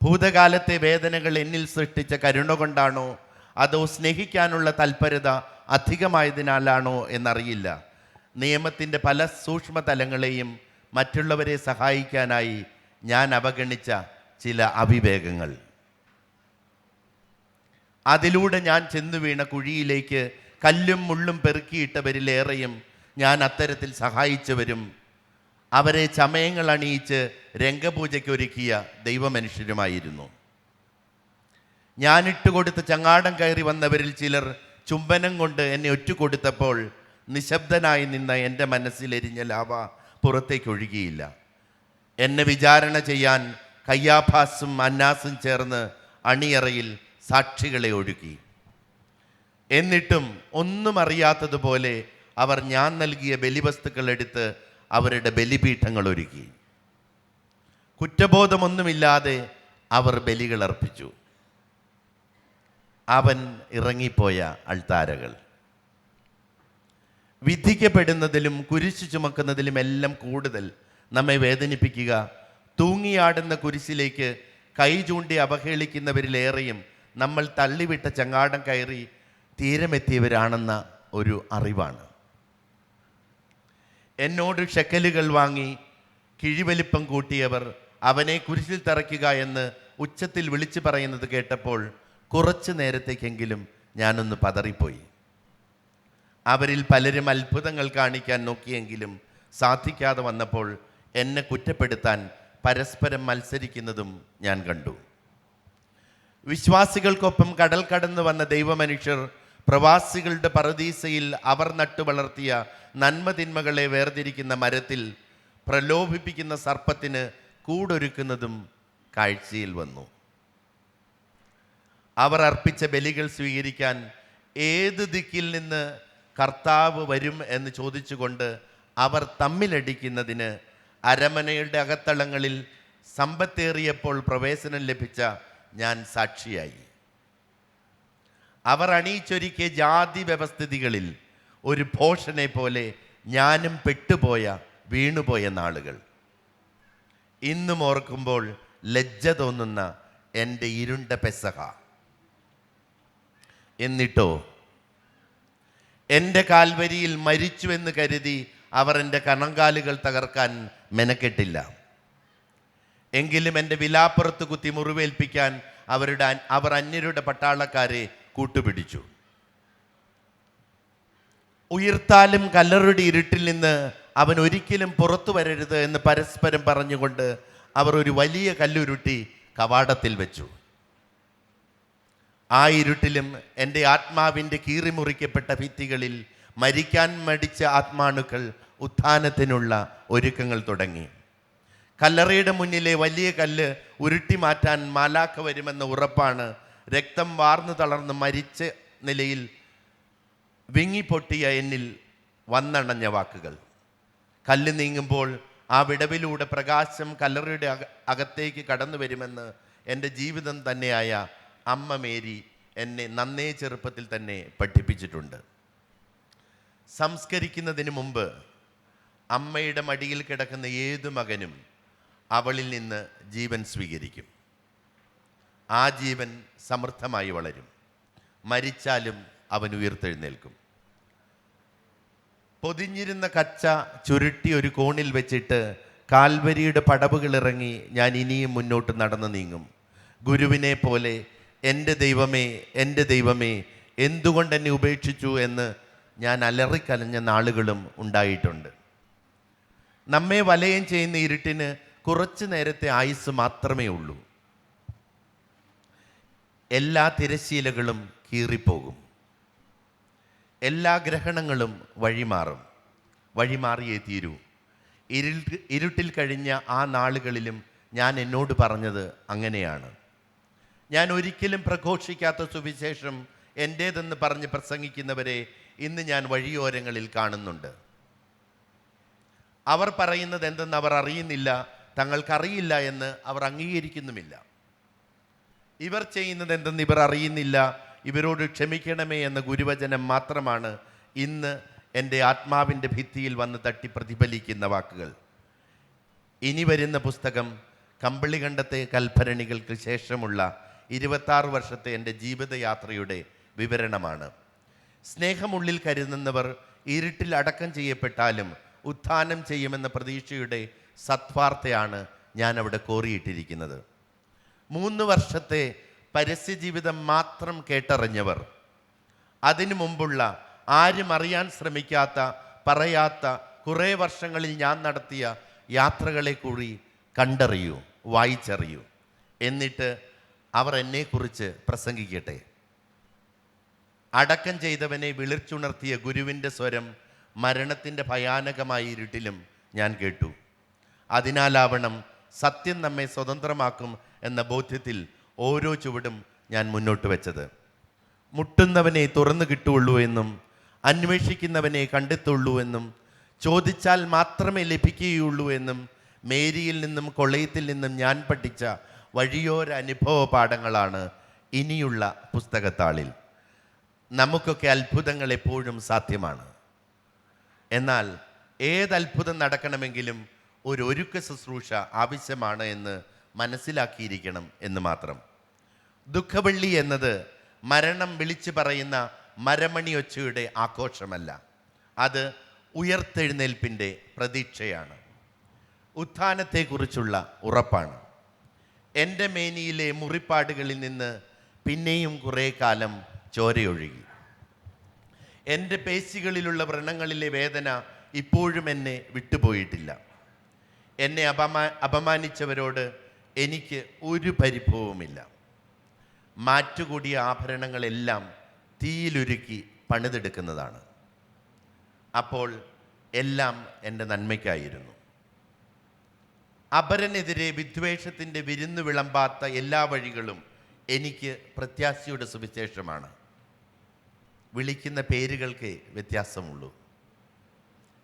ഭൂതകാലത്തെ വേദനകൾ എന്നിൽ സൃഷ്ടിച്ച കരുണ കൊണ്ടാണോ അതോ സ്നേഹിക്കാനുള്ള തൽപരത അധികമായതിനാലാണോ എന്നറിയില്ല. നിയമത്തിൻ്റെ പല സൂക്ഷ്മതലങ്ങളെയും മറ്റുള്ളവരെ സഹായിക്കാനായി ഞാൻ അവഗണിച്ച ചില അവിവേകങ്ങൾ. അതിലൂടെ ഞാൻ ചെന്നു വീണ കുഴിയിലേക്ക് കല്ലും മുള്ളും പെറുക്കിയിട്ടവരിലേറെയും ഞാൻ അത്തരത്തിൽ സഹായിച്ചവരും അവരെ ചമയങ്ങൾ അണിയിച്ച് രംഗപൂജയ്ക്കൊരുക്കിയ ദൈവമനുഷ്യരുമായിരുന്നു. ഞാനിട്ടുകൊടുത്ത് ചങ്ങാടം കയറി വന്നവരിൽ ചിലർ ചുംബനം കൊണ്ട് എന്നെ ഒറ്റുകൊടുത്തപ്പോൾ നിശബ്ദനായി നിന്ന എൻ്റെ മനസ്സിലെരിഞ്ഞ ലാവ പുറത്തേക്കൊഴുകിയില്ല. എന്നെ വിചാരണ ചെയ്യാൻ കയ്യാഫാസും അന്നാസും ചേർന്ന് അണിയറയിൽ സാക്ഷികളെ ഒഴുക്കി. എന്നിട്ടും ഒന്നും അറിയാത്തതുപോലെ അവർ ഞാൻ നൽകിയ ബലിവസ്തുക്കൾ എടുത്ത് അവരുടെ ബലിപീഠങ്ങൾ ഒരുക്കി. കുറ്റബോധമൊന്നുമില്ലാതെ അവർ ബലികൾ അർപ്പിച്ചു. അവൻ ഇറങ്ങിപ്പോയ അൾത്താരകൾ. വിധിക്കപ്പെടുന്നതിലും കുരിശു ചുമക്കുന്നതിലും എല്ലാം കൂടുതൽ നമ്മെ വേദനിപ്പിക്കുക തൂങ്ങിയാടുന്ന കുരിശിലേക്ക് കൈ ചൂണ്ടി അവഹേളിക്കുന്നവരിലേറെയും നമ്മൾ തള്ളിവിട്ട ചങ്ങാടം കയറി തീരമെത്തിയവരാണെന്ന ഒരു അറിവാണ്. എന്നോട് ഷെക്കലുകൾ വാങ്ങി കിഴിവലിപ്പം കൂട്ടിയവർ അവനെ കുരിശിൽ തറയ്ക്കുക എന്ന് ഉച്ചത്തിൽ വിളിച്ചു പറയുന്നത് കേട്ടപ്പോൾ കുറച്ചു നേരത്തേക്കെങ്കിലും ഞാനൊന്ന് പതറിപ്പോയി. അവരിൽ പലരും അത്ഭുതങ്ങൾ കാണിക്കാൻ നോക്കിയെങ്കിലും സാധിക്കാതെ വന്നപ്പോൾ എന്നെ കുറ്റപ്പെടുത്താൻ പരസ്പരം മത്സരിക്കുന്നതും ഞാൻ കണ്ടു. വിശ്വാസികൾക്കൊപ്പം കടൽ കടന്നു വന്ന ദൈവമനുഷ്യർ പ്രവാസികളുടെ പറുദീസയിൽ അവർ നട്ടുവളർത്തിയ നന്മതിന്മകളെ വേർതിരിക്കുന്ന മരത്തിൽ പ്രലോഭിപ്പിക്കുന്ന സർപ്പത്തിന് കൂടൊരുക്കുന്നതും കാഴ്ചയിൽ വന്നു. അവർ അർപ്പിച്ച ബലികൾ സ്വീകരിക്കാൻ ഏത് ദിക്കിൽ നിന്ന് കർത്താവ് വരും എന്ന് ചോദിച്ചുകൊണ്ട് അവർ തമ്മിലടിക്കുന്നതിന് അരമനയുടെ അകത്തളങ്ങളിൽ സമ്പത്തേറിയപ്പോൾ പ്രവേശനം ലഭിച്ച ഞാൻ സാക്ഷിയായി. അവർ അണിയിച്ചൊരുക്കിയ ജാതി വ്യവസ്ഥിതികളിൽ ഒരു ഭോഷനെ പോലെ ഞാനും പെട്ടുപോയ വീണുപോയ നാളുകൾ. ഇന്നും ഓർക്കുമ്പോൾ ലജ്ജ തോന്നുന്ന എൻ്റെ ഇരുണ്ട പെസഹ. എന്നിട്ടോ എൻ്റെ കാൽവരിയിൽ മരിച്ചുവെന്ന് കരുതി അവർ എൻ്റെ കണങ്കാലുകൾ തകർക്കാൻ മെനക്കെട്ടില്ല. എങ്കിലും എൻ്റെ വിലാപ്പുറത്ത് കുത്തി മുറിവേൽപ്പിക്കാൻ അവർ അന്യരുടെ പട്ടാളക്കാരെ കൂട്ടുപിടിച്ചു. ഉയിർത്താലും കല്ലറുടെ ഇരുട്ടിൽ നിന്ന് അവൻ ഒരിക്കലും പുറത്തു വരരുത് എന്ന് പരസ്പരം പറഞ്ഞുകൊണ്ട് അവർ ഒരു വലിയ കല്ലുരുട്ടി കവാടത്തിൽ വെച്ചു. ആ ഇരുട്ടിലും എൻ്റെ ആത്മാവിൻ്റെ കീറിമുറിക്കപ്പെട്ട ഭിത്തികളിൽ മരിക്കാൻ മടിച്ച ആത്മാണുക്കൾ ഉത്ഥാനത്തിനുള്ള ഒരുക്കങ്ങൾ തുടങ്ങി. കല്ലറയുടെ മുന്നിലെ വലിയ കല്ല് ഉരുട്ടി മാറ്റാൻ മാലാഖ വരുമെന്ന ഉറപ്പാണ് രക്തം വാർന്നു തളർന്ന് മരിച്ച നിലയിൽ വിങ്ങിപ്പൊട്ടിയ എന്നിൽ വന്നണഞ്ഞ വാക്കുകൾ. കല്ല് നീങ്ങുമ്പോൾ ആ വിടവിലൂടെ പ്രകാശം കല്ലറയുടെ അകത്തേക്ക് കടന്നു വരുമെന്ന് എൻ്റെ ജീവിതം തന്നെയായ അമ്മ മേരി എന്നെ നന്നേ ചെറുപ്പത്തിൽ തന്നെ പഠിപ്പിച്ചിട്ടുണ്ട്. സംസ്കരിക്കുന്നതിന് മുമ്പ് അമ്മയുടെ മടിയിൽ കിടക്കുന്ന ഏതു മകനും അവളിൽ നിന്ന് ജീവൻ സ്വീകരിക്കും. ആ ജീവൻ സമൃദ്ധമായി വളരും. മരിച്ചാലും അവൻ ഉയർത്തെഴുന്നേൽക്കും. പൊതിഞ്ഞിരുന്ന കച്ച ചുരുട്ടി ഒരു കോണിൽ വെച്ചിട്ട് കാൽവരിയുടെ പടവുകൾ ഇറങ്ങി ഞാൻ ഇനിയും മുന്നോട്ട് നടന്നു നീങ്ങും. ഗുരുവിനെ പോലെ എൻ്റെ ദൈവമേ, എൻ്റെ ദൈവമേ, എന്തുകൊണ്ട് എന്നെ ഉപേക്ഷിച്ചു എന്ന് ഞാൻ അലറിക്കലഞ്ഞ നാളുകളും ഉണ്ടായിട്ടുണ്ട്. നമ്മെ വലയം ചെയ്യുന്ന ഇരുട്ടിന് കുറച്ചു നേരത്തെ ആയുസ് മാത്രമേ ഉള്ളൂ. എല്ലാ തിരശ്ശീലകളും കീറിപ്പോകും. എല്ലാ ഗ്രഹണങ്ങളും വഴിമാറിയേ തീരൂ. ഇരുട്ടിൽ കഴിഞ്ഞ ആ നാളുകളിലും ഞാൻ എന്നോട് പറഞ്ഞത് അങ്ങനെയാണ്. ഞാൻ ഒരിക്കലും പ്രഘോഷിക്കാത്ത സുവിശേഷം എൻ്റേതെന്ന് പറഞ്ഞ് പ്രസംഗിക്കുന്നവരെ ഇന്ന് ഞാൻ വഴിയോരങ്ങളിൽ കാണുന്നുണ്ട്. അവർ പറയുന്നത് എന്തെന്ന് അവർ അറിയുന്നില്ല, തങ്ങൾക്കറിയില്ല എന്ന് അവർ അംഗീകരിക്കുന്നുമില്ല. ഇവർ ചെയ്യുന്നത് എന്തെന്ന് ഇവർ അറിയുന്നില്ല, ഇവരോട് ക്ഷമിക്കണമേ എന്ന ഗുരുവചനം മാത്രമാണ് ഇന്ന് എൻ്റെ ആത്മാവിൻ്റെ ഭിത്തിയിൽ വന്ന് തട്ടി പ്രതിഫലിക്കുന്ന വാക്കുകൾ. ഇനി വരുന്ന പുസ്തകം കമ്പളികണ്ടത്തെ കൽഭരണികൾക്ക് ശേഷമുള്ള 26 വർഷത്തെ എൻ്റെ ജീവിതയാത്രയുടെ വിവരണമാണ്. സ്നേഹമുള്ളിൽ കരുതുന്നവർ ഇരുട്ടിൽ അടക്കം ചെയ്യപ്പെട്ടാലും ഉത്ഥാനം ചെയ്യുമെന്ന പ്രതീക്ഷയുടെ സത്വാർത്തയാണ് ഞാൻ അവിടെ കോറിയിട്ടിരിക്കുന്നത്. 3 വർഷത്തെ പരസ്യജീവിതം മാത്രം കേട്ടറിഞ്ഞവർ, അതിനു മുമ്പുള്ള ആരും അറിയാൻ ശ്രമിക്കാത്ത പറയാത്ത കുറേ വർഷങ്ങളിൽ ഞാൻ നടത്തിയ യാത്രകളെ കൂടി കണ്ടറിയൂ, വായിച്ചറിയൂ. എന്നിട്ട് അവർ എന്നെക്കുറിച്ച് പ്രസംഗിക്കട്ടെ. അടക്കം ചെയ്തവനെ വിളിച്ചുണർത്തിയ ഗുരുവിൻ്റെ സ്വരം മരണത്തിൻ്റെ ഭയാനകമായ ഇരുട്ടിലും ഞാൻ കേട്ടു. അതിനാലാവണം സത്യം നമ്മെ സ്വതന്ത്രമാക്കും എന്ന ബോധ്യത്തിൽ ഓരോ ചുവടും ഞാൻ മുന്നോട്ട് വെച്ചത്. മുട്ടുന്നവനെ തുറന്നു കിട്ടുള്ളൂ എന്നും അന്വേഷിക്കുന്നവനെ കണ്ടെത്തുള്ളൂ എന്നും ചോദിച്ചാൽ മാത്രമേ ലഭിക്കുകയുള്ളൂ എന്നും മേരിയിൽ നിന്നും കൊളയത്തിൽ നിന്നും ഞാൻ പഠിച്ച വഴിയോര അനുഭവ പാഠങ്ങളാണ് ഇനിയുള്ള പുസ്തകത്താളിൽ. നമുക്കൊക്കെ അത്ഭുതങ്ങൾ എപ്പോഴും സാധ്യമാണ്. എന്നാൽ ഏതത്ഭുതം നടക്കണമെങ്കിലും ഒരു ഒരുക്ക ശുശ്രൂഷ ആവശ്യമാണ് എന്ന് മനസ്സിലാക്കിയിരിക്കണം എന്ന് മാത്രം. ദുഃഖവെള്ളി എന്നത് മരണം വിളിച്ചു പറയുന്ന മരമണി ഒച്ചയുടെ ആഘോഷമല്ല, അത് ഉയർത്തെഴുന്നേൽപ്പിൻ്റെ പ്രതീക്ഷയാണ്. ഉത്ഥാനത്തെക്കുറിച്ചുള്ള ഉറപ്പാണ്. എൻ്റെ മേനിയിലെ മുറിപ്പാടുകളിൽ നിന്ന് പിന്നെയും കുറേ കാലം ചോരയൊഴുകി. എൻ്റെ പേശികളിലുള്ള വ്രണങ്ങളിലെ വേദന ഇപ്പോഴും എന്നെ വിട്ടുപോയിട്ടില്ല. എന്നെ അപമാനിച്ചവരോട് എനിക്ക് ഒരു പരിഭവവുമില്ല. മാറ്റുകൂടിയ ആഭരണങ്ങളെല്ലാം തീയിലുരുക്കി പണിതെടുക്കുന്നതാണ്. അപ്പോൾ എല്ലാം എൻ്റെ നന്മയ്ക്കായിരുന്നു. അപരനെതിരെ വിദ്വേഷത്തിൻ്റെ വിരുന്നു വിളമ്പാത്ത എല്ലാ വഴികളും എനിക്ക് പ്രത്യാശയുടെ സുവിശേഷമാണ്. വിളിക്കുന്ന പേരുകൾക്ക് വ്യത്യാസമുള്ളൂ.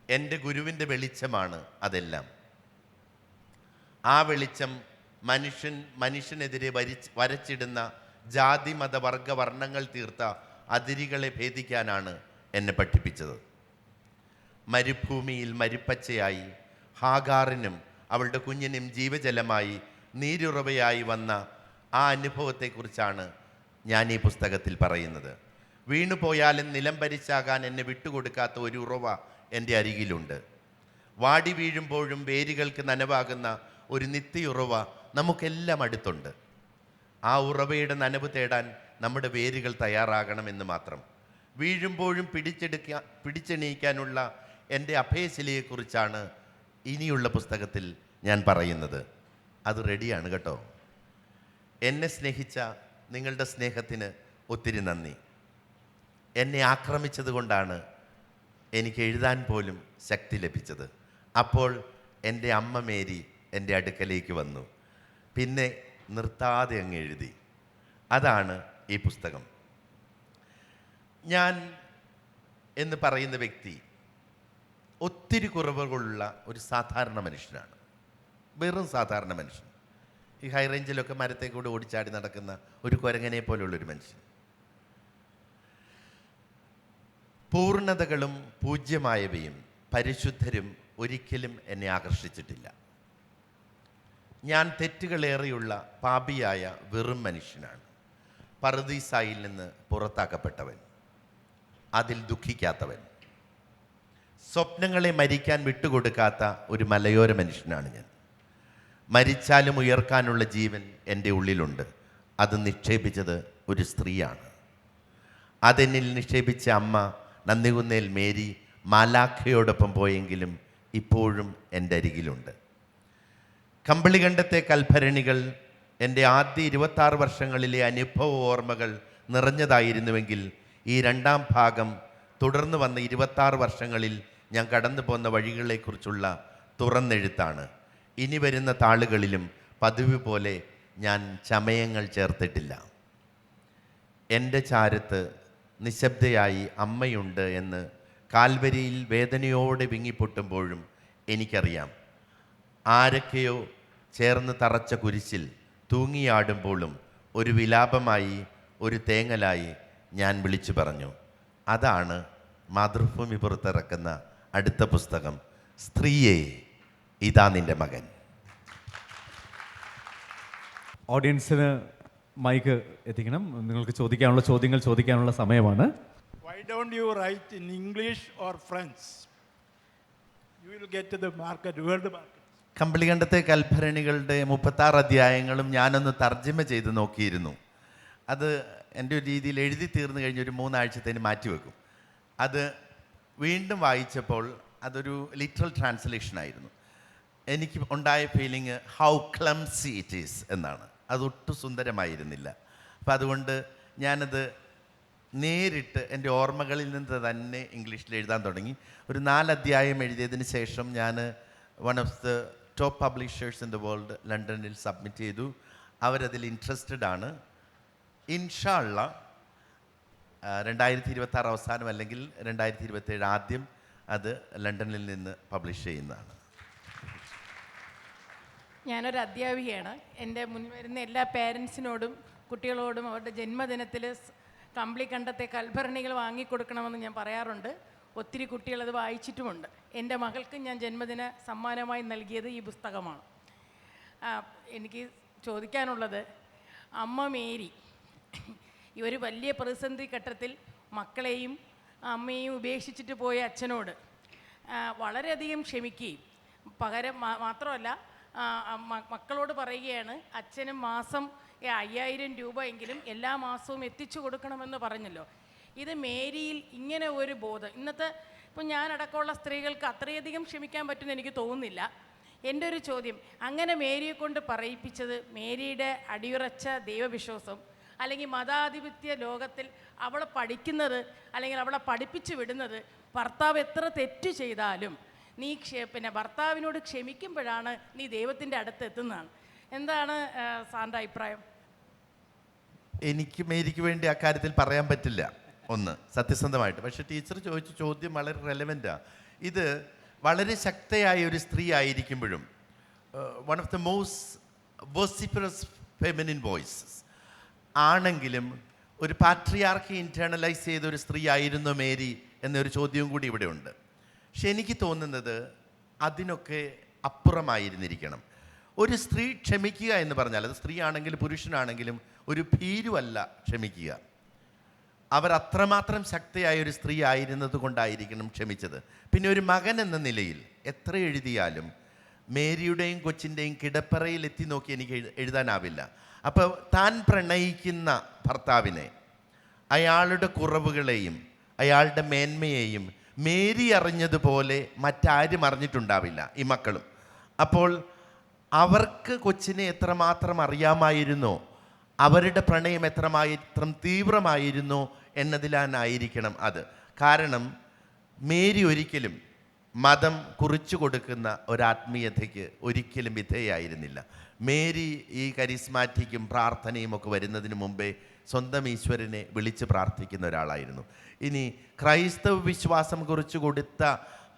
എൻ്റെ ഗുരുവിൻ്റെ വെളിച്ചമാണ് അതെല്ലാം. ആ വെളിച്ചം മനുഷ്യനെതിരെ വരച്ചിടുന്ന ജാതി മത വർഗ വർണ്ണങ്ങൾ തീർത്ത അതിരുകളെ ഭേദിക്കാനാണ് എന്നെ പഠിപ്പിച്ചത്. മരുഭൂമിയിൽ മരുപ്പച്ചയായി ഹാഗാറിനും അവളുടെ കുഞ്ഞിനും ജീവജലമായി നീരുറവയായി വന്ന ആ അനുഭവത്തെക്കുറിച്ചാണ് ഞാൻ ഈ പുസ്തകത്തിൽ പറയുന്നത്. വീണുപോയാലും നിലം പരിച്ചാകാൻ എന്നെ വിട്ടുകൊടുക്കാത്ത ഒരു ഉറവ എൻ്റെ അരികിലുണ്ട്. വാടി വീഴുമ്പോഴും വേരുകൾക്ക് നനവാകുന്ന ഒരു നിത്യയുറവ നമുക്കെല്ലാം അടുത്തുണ്ട്. ആ ഉറവയുടെ നനവ് തേടാൻ നമ്മുടെ വേരുകൾ തയ്യാറാകണമെന്ന് മാത്രം. വീഴുമ്പോഴും പിടിച്ചെണീക്കാനുള്ള എൻ്റെ അഭയശിലയെക്കുറിച്ചാണ് ഇനിയുള്ള പുസ്തകത്തിൽ ഞാൻ പറയുന്നത്. അത് റെഡിയാണ് കേട്ടോ. എന്നെ സ്നേഹിച്ച നിങ്ങളുടെ സ്നേഹത്തിന് ഒത്തിരി നന്ദി. എന്നെ ആക്രമിച്ചത് കൊണ്ടാണ് എനിക്ക് എഴുതാൻ പോലും ശക്തി ലഭിച്ചത്. അപ്പോൾ എൻ്റെ അമ്മ മേരി എൻ്റെ അടുക്കലേക്ക് വന്നു. പിന്നെ നിർത്താതെ അങ്ങ് എഴുതി. അതാണ് ഈ പുസ്തകം. ഞാൻ എന്ന് പറയുന്ന വ്യക്തി ഒത്തിരി കുറവുകളുള്ള ഒരു സാധാരണ മനുഷ്യനാണ്. വെറും സാധാരണ മനുഷ്യൻ. ഈ ഹൈ റേഞ്ചിലൊക്കെ മരത്തെ കൂടെ ഓടിച്ചാടി നടക്കുന്ന ഒരു കുരങ്ങനെ പോലുള്ളൊരു മനുഷ്യൻ. പൂർണ്ണതകളും പൂജ്യമായവയും പരിശുദ്ധരും ഒരിക്കലും എന്നെ ആകർഷിച്ചിട്ടില്ല. ഞാൻ തെറ്റുകളേറെയുള്ള പാപിയായ വെറും മനുഷ്യനാണ്. പറുദീസായിൽ നിന്ന് പുറത്താക്കപ്പെട്ടവൻ, അതിൽ ദുഃഖിക്കാത്തവൻ, സ്വപ്നങ്ങളെ മരിക്കാൻ വിട്ടുകൊടുക്കാത്ത ഒരു മലയോര മനുഷ്യനാണ് ഞാൻ. മരിച്ചാലും ഉയർക്കാനുള്ള ജീവൻ എൻ്റെ ഉള്ളിലുണ്ട്. അത് നിക്ഷേപിച്ചത് ഒരു സ്ത്രീയാണ്. അതെന്നിൽ നിക്ഷേപിച്ച അമ്മ നന്ദികുന്നേൽ മേരി മാലാഖയോടൊപ്പം പോയെങ്കിലും ഇപ്പോഴും എൻ്റെ അരികിലുണ്ട്. കമ്പിളികണ്ടത്തെ കൽഭരണികൾ എൻ്റെ ആദ്യ 26 വർഷങ്ങളിലെ അനുഭവ ഓർമ്മകൾ നിറഞ്ഞതായിരുന്നുവെങ്കിൽ ഈ രണ്ടാം ഭാഗം തുടർന്ന് വന്ന 26 വർഷങ്ങളിൽ ഞാൻ കടന്നു പോന്ന വഴികളെക്കുറിച്ചുള്ള തുറന്നെഴുത്താണ്. ഇനി വരുന്ന താളുകളിലും പതിവ് പോലെ ഞാൻ ചമയങ്ങൾ ചേർത്തിട്ടില്ല. എൻ്റെ ചാരത്ത് നിശബ്ദയായി അമ്മയുണ്ട് എന്ന് കാൽവരിയിൽ വേദനയോടെ വിങ്ങിപ്പൊട്ടുമ്പോഴും എനിക്കറിയാം. ആരൊക്കെയോ ചേർന്ന് തറച്ച കുരിശിൽ തൂങ്ങിയാടുമ്പോഴും ഒരു വിലാപമായി, ഒരു തേങ്ങലായി ഞാൻ വിളിച്ചു പറഞ്ഞു. അതാണ് മാതൃഭൂമി പുറത്തിറക്കുന്ന അടുത്ത പുസ്തകം. സ്ത്രീയെ, ഇതാ നിന്റെ മകൻ. ഓഡിയൻസിന് മൈക്ക് എത്തിക്കണം. നിങ്ങൾക്ക് ചോദിക്കാനുള്ള ചോദ്യങ്ങൾ ചോദിക്കാനുള്ള സമയമാണ്. Why don't you write in English or French? You will get to the market, world market. കമ്പിളികണ്ടത്തെ കൽഭരണികളുടെ 36 അധ്യായങ്ങളും ഞാനൊന്ന് തർജ്ജമ ചെയ്ത് നോക്കിയിരുന്നു. അത് എൻ്റെ ഒരു രീതിയിൽ എഴുതി തീർന്നു കഴിഞ്ഞ് ഒരു 3 ആഴ്ചത്തേന് മാറ്റിവെക്കും. അത് വീണ്ടും വായിച്ചപ്പോൾ അതൊരു ലിറ്ററൽ ട്രാൻസ്ലേഷൻ ആയിരുന്നു. എനിക്ക് ഉണ്ടായ feeling how clumsy it is എന്നാണ്. അതൊട്ടും സുന്ദരമായിരുന്നില്ല. അപ്പം അതുകൊണ്ട് ഞാനത് നേരിട്ട് എൻ്റെ ഓർമ്മകളിൽ നിന്ന് തന്നെ ഇംഗ്ലീഷിൽ എഴുതാൻ തുടങ്ങി. ഒരു 4 അധ്യായം എഴുതിയതിന് ശേഷം ഞാൻ one of the top publishers in the world ലണ്ടനിൽ സബ്മിറ്റ് ചെയ്തു. അവരതിൽ ഇൻട്രസ്റ്റഡ് ആണ്. ഇൻഷാ അള്ളാ 2026 അവസാനം അല്ലെങ്കിൽ 2027 ആദ്യം അത് ലണ്ടനിൽ നിന്ന് പബ്ലിഷ് ചെയ്യുന്നതാണ്. ഞാനൊരു അധ്യാപികയാണ്. എൻ്റെ മുൻ വരുന്ന എല്ലാ പേരൻസിനോടും കുട്ടികളോടും അവരുടെ ജന്മദിനത്തിൽ കമ്പിളികണ്ടത്തെ കൽഭരണികൾ വാങ്ങിക്കൊടുക്കണമെന്ന് ഞാൻ പറയാറുണ്ട്. ഒത്തിരി കുട്ടികളത് വായിച്ചിട്ടുമുണ്ട്. എൻ്റെ മകൾക്ക് ഞാൻ ജന്മദിന സമ്മാനമായി നൽകിയത് ഈ പുസ്തകമാണ്. എനിക്ക് ചോദിക്കാനുള്ളത്, അമ്മ മേരി ഈ ഒരു വലിയ പ്രതിസന്ധി ഘട്ടത്തിൽ മക്കളെയും അമ്മയെയും ഉപേക്ഷിച്ചിട്ട് പോയ അച്ഛനോട് വളരെയധികം ക്ഷമിക്കുകയും പകരം മാത്രമല്ല മക്കളോട് പറയുകയാണ്, അച്ഛനും മാസം 5000 രൂപ എങ്കിലും എല്ലാ മാസവും എത്തിച്ചു കൊടുക്കണമെന്ന് പറഞ്ഞല്ലോ. ഇത് മേരിയിൽ ഇങ്ങനെ ഒരു ബോധം ഇന്നത്തെ ഇപ്പം ഞാനടക്കമുള്ള സ്ത്രീകൾക്ക് അത്രയധികം ക്ഷമിക്കാൻ പറ്റുമെന്ന് എനിക്ക് തോന്നുന്നില്ല. എൻ്റെ ഒരു ചോദ്യം, അങ്ങനെ മേരിയെ കൊണ്ട് പറയിപ്പിച്ചത് മേരിയുടെ അടിയുറച്ച ദൈവവിശ്വാസം അല്ലെങ്കിൽ മതാധിപത്യ ലോകത്തിൽ അവളെ പഠിക്കുന്നത് അല്ലെങ്കിൽ അവളെ പഠിപ്പിച്ചു വിടുന്നത് ഭർത്താവ് എത്ര തെറ്റ് ചെയ്താലും നീ ഭർത്താവിനോട് ക്ഷമിക്കുമ്പോഴാണ് നീ ദൈവത്തിൻ്റെ അടുത്ത് എത്തുന്നതാണ്. എന്താണ് സാറിൻ്റെ അഭിപ്രായം? എനിക്ക് മേരിക്ക് വേണ്ടി അക്കാര്യത്തിൽ പറയാൻ പറ്റില്ല, ഒന്ന് സത്യസന്ധമായിട്ട്. പക്ഷേ ടീച്ചർ ചോദിച്ച ചോദ്യം വളരെ റെലവൻ്റാണ്. ഇത് വളരെ ശക്തയായ ഒരു സ്ത്രീ ആയിരിക്കുമ്പോഴും one of the most vociferous feminine voices ആണെങ്കിലും ഒരു പാട്രിയാർക്കി ഇൻറ്റേർണലൈസ് ചെയ്ത ഒരു സ്ത്രീ ആയിരുന്നു മേരി എന്നൊരു ചോദ്യവും കൂടി ഇവിടെ ഉണ്ട്. പക്ഷെ എനിക്ക് തോന്നുന്നത് അതിനൊക്കെ അപ്പുറമായിരുന്നിരിക്കണം. ഒരു സ്ത്രീ ക്ഷമിക്കുക എന്ന് പറഞ്ഞാൽ, അത് സ്ത്രീ ആണെങ്കിലും പുരുഷനാണെങ്കിലും ഒരു ഭീരുവല്ല ക്ഷമിക്കുക. അവർ അത്രമാത്രം ശക്തിയായ ഒരു സ്ത്രീ ആയിരുന്നത് കൊണ്ടായിരിക്കണം ക്ഷമിച്ചത്. പിന്നെ ഒരു മകൻ എന്ന നിലയിൽ എത്ര എഴുതിയാലും മേരിയുടെയും കൊച്ചിൻ്റെയും കിടപ്പറയിൽ എത്തി നോക്കി എനിക്ക് എഴുതാനാവില്ല. അപ്പോൾ താൻ പ്രണയിക്കുന്ന ഭർത്താവിനെ, അയാളുടെ കുറവുകളെയും അയാളുടെ മേന്മയെയും മേരി അറിഞ്ഞതുപോലെ മറ്റാരും അറിഞ്ഞിട്ടുണ്ടാവില്ല, ഈ മക്കളും. അപ്പോൾ അവർക്ക് കൊച്ചിനെ എത്രമാത്രം അറിയാമായിരുന്നോ, അവരുടെ പ്രണയം എത്രമാത്രം തീവ്രമായിരുന്നു എന്നതിലായിരിക്കണം അത്. കാരണം മേരി ഒരിക്കലും മതം കുറിച്ചു കൊടുക്കുന്ന ഒരാത്മീയതയ്ക്ക് ഒരിക്കലും വിധേയായിരുന്നില്ല. മേരി ഈ കരിസ്മാറ്റിക്കും പ്രാർത്ഥനയും ഒക്കെ വരുന്നതിന് മുമ്പേ സ്വന്തം ഈശ്വരനെ വിളിച്ച് പ്രാർത്ഥിക്കുന്ന ഒരാളായിരുന്നു. ഇനി ക്രൈസ്തവ വിശ്വാസം കുറിച്ചു കൊടുത്ത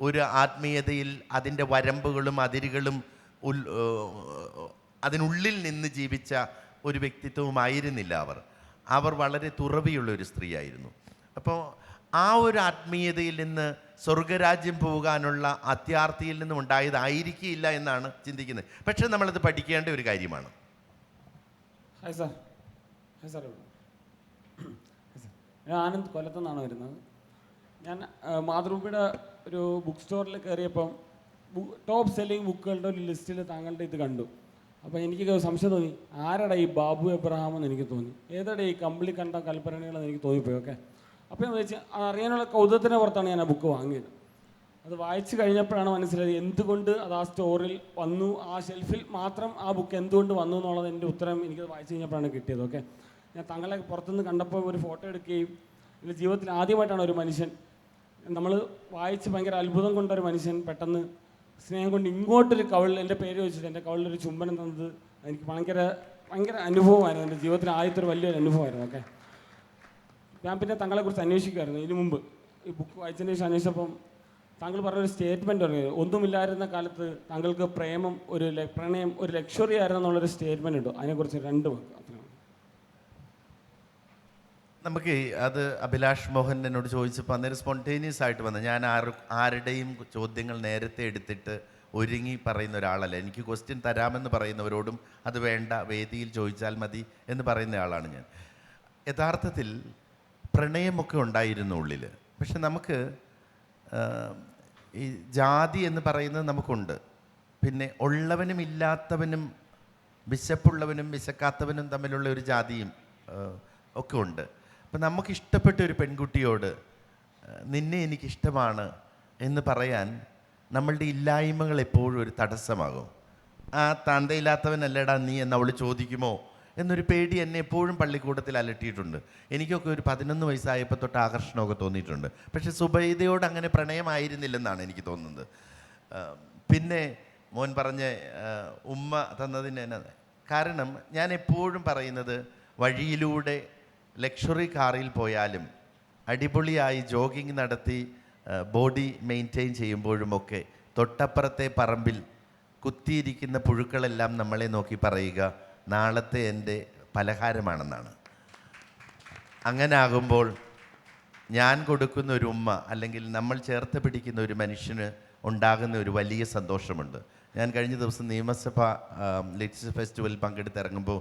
ഒരു ആത്മീയതയിൽ അതിൻ്റെ വരമ്പുകളും അതിരുകളും അതിനുള്ളിൽ നിന്ന് ജീവിച്ച ഒരു വ്യക്തിത്വമായിരുന്നില്ല അവർ വളരെ തുറവിയുള്ള ഒരു സ്ത്രീയായിരുന്നു. അപ്പോൾ ആ ഒരു ആത്മീയതയിൽ നിന്ന് സ്വർഗരാജ്യം പോകാനുള്ള അത്യാർത്ഥിയിൽ നിന്നും ഉണ്ടായതായിരിക്കില്ല എന്നാണ് ചിന്തിക്കുന്നത്. പക്ഷേ നമ്മളത് പഠിക്കേണ്ട ഒരു കാര്യമാണ്. Hi sir. Hi sir. ഞാൻ ആനന്ദ് കൊല്ലത്തുനിന്നാണ് വരുന്നത്. ഞാൻ മാതൃഭൂമിയുടെ ഒരു ബുക്ക് സ്റ്റോറിൽ കയറിയപ്പം ടോപ്പ് സെല്ലിംഗ് ബുക്കുകളുടെ ഒരു ലിസ്റ്റിൽ താങ്കളുടെ ഇത് കണ്ടു. അപ്പോൾ എനിക്ക് സംശയം തോന്നി, ആരടാ ഈ ബാബു എബ്രഹാം എന്ന് എനിക്ക് തോന്നി, ഏതാടാ ഈ കമ്പിളി കണ്ട കൽപ്പരണികളെന്ന് എനിക്ക് തോന്നിപ്പോയി. ഓക്കെ, അപ്പോൾ ഞാൻ ചോദിച്ചാൽ അറിയാനുള്ള കൗതുകത്തിൻ്റെ പുറത്താണ് ഞാൻ ആ ബുക്ക് വാങ്ങിയത്. അത് വായിച്ച് കഴിഞ്ഞപ്പോഴാണ് മനസ്സിലായത് എന്തുകൊണ്ട് അത് ആ സ്റ്റോറിൽ വന്നു, ആ ഷെൽഫിൽ മാത്രം ആ ബുക്ക് എന്തുകൊണ്ട് വന്നു എന്നുള്ളത് എൻ്റെ ഉത്തരം എനിക്കത് വായിച്ച് കഴിഞ്ഞപ്പോഴാണ് കിട്ടിയത്. ഓക്കെ, ഞാൻ താങ്കളെ പുറത്തുനിന്ന് കണ്ടപ്പോൾ ഒരു ഫോട്ടോ എടുക്കുകയും എൻ്റെ ജീവിതത്തിൽ ആദ്യമായിട്ടാണ് ഒരു മനുഷ്യൻ, നമ്മൾ വായിച്ച് ഭയങ്കര അത്ഭുതം കൊണ്ടൊരു മനുഷ്യൻ പെട്ടെന്ന് സ്നേഹം കൊണ്ട് ഇങ്ങോട്ടൊരു കവിളിൽ എൻ്റെ പേര് വെച്ചിട്ട് എൻ്റെ കവിളിലൊരു ചുംബനം തന്നത് എനിക്ക് ഭയങ്കര അനുഭവമായിരുന്നു. എൻ്റെ ജീവിതത്തിൽ ആദ്യത്തെ ഒരു വലിയൊരു അനുഭവമായിരുന്നു. ഓക്കെ, ഞാൻ പിന്നെ താങ്കളെക്കുറിച്ച് അന്വേഷിക്കുമായിരുന്നു. ഇതിനു മുമ്പ് ഈ ബുക്ക് വായിച്ചതിന് ശേഷം അന്വേഷിച്ചപ്പം താങ്കൾ പറഞ്ഞൊരു സ്റ്റേറ്റ്മെൻറ്റ് പറഞ്ഞു, ഒന്നുമില്ലായിരുന്ന കാലത്ത് താങ്കൾക്ക് പ്രണയം ഒരു ലക്ഷറി ആയിരുന്നു എന്നുള്ളൊരു സ്റ്റേറ്റ്മെൻറ്റ് ഉണ്ട്. അതിനെക്കുറിച്ച് രണ്ട് വാക്ക്. നമുക്ക് അത് അഭിലാഷ് മോഹൻ എന്നോട് ചോദിച്ചപ്പോൾ അന്നേരം സ്പോണ്ടേനിയസ് ആയിട്ട് വന്നു. ഞാൻ ആരുടെയും ചോദ്യങ്ങൾ നേരത്തെ എടുത്തിട്ട് ഒരുങ്ങി പറയുന്ന ഒരാളല്ല. എനിക്ക് ക്വസ്റ്റ്യൻ തരാമെന്ന് പറയുന്നവരോടും അത് വേണ്ട, വേദിയിൽ ചോദിച്ചാൽ മതി എന്ന് പറയുന്ന ആളാണ് ഞാൻ. യഥാർത്ഥത്തിൽ പ്രണയമൊക്കെ ഉണ്ടായിരുന്നു ഉള്ളിൽ. പക്ഷെ നമുക്ക് ഈ ജാതി എന്ന് പറയുന്നത് നമുക്കുണ്ട്. പിന്നെ ഉള്ളവനും ഇല്ലാത്തവനും, വിശപ്പുള്ളവനും വിശക്കാത്തവനും തമ്മിലുള്ള ഒരു ജാതിയും ഒക്കെ ഉണ്ട്. അപ്പം നമുക്കിഷ്ടപ്പെട്ട ഒരു പെൺകുട്ടിയോട് നിന്നെ എനിക്കിഷ്ടമാണ് എന്ന് പറയാൻ നമ്മളുടെ ഇല്ലായ്മകൾ എപ്പോഴും ഒരു തടസ്സമാകും. ആ തന്തയില്ലാത്തവനല്ലേടാ നീ എന്ന് അവൾ ചോദിക്കുമോ എന്നൊരു പേടി എന്നെ എപ്പോഴും പള്ളിക്കൂടത്തിൽ അലട്ടിയിട്ടുണ്ട്. എനിക്കൊക്കെ ഒരു 11 വയസ്സായപ്പോൾ തൊട്ട് ആകർഷണമൊക്കെ തോന്നിയിട്ടുണ്ട്. പക്ഷെ സുബൈദയോട് അങ്ങനെ പ്രണയമായിരുന്നില്ലെന്നാണ് എനിക്ക് തോന്നുന്നത്. പിന്നെ മോൻ പറഞ്ഞ ഉമ്മ തന്നതിന് കാരണം ഞാൻ എപ്പോഴും പറയുന്നത്, വഴിയിലൂടെ ലക്ഷറി കാറിൽ പോയാലും അടിപൊളിയായി ജോഗിങ് നടത്തി ബോഡി മെയിൻറ്റെയിൻ ചെയ്യുമ്പോഴുമൊക്കെ തൊട്ടപ്പുറത്തെ പറമ്പിൽ കുത്തിയിരിക്കുന്ന പുഴുക്കളെല്ലാം നമ്മളെ നോക്കി പറയുക നാളത്തെ എൻ്റെ പലഹാരമാണെന്നാണ്. അങ്ങനെ ആകുമ്പോൾ ഞാൻ കൊടുക്കുന്ന ഒരു ഉമ്മ, അല്ലെങ്കിൽ നമ്മൾ ചേർത്ത് പിടിക്കുന്ന ഒരു മനുഷ്യന് ഉണ്ടാകുന്ന ഒരു വലിയ സന്തോഷമുണ്ട്. ഞാൻ കഴിഞ്ഞ ദിവസം നിയമസഭ ലിറ്ററേച്ചർ ഫെസ്റ്റിവൽ പങ്കെടുത്തിറങ്ങുമ്പോൾ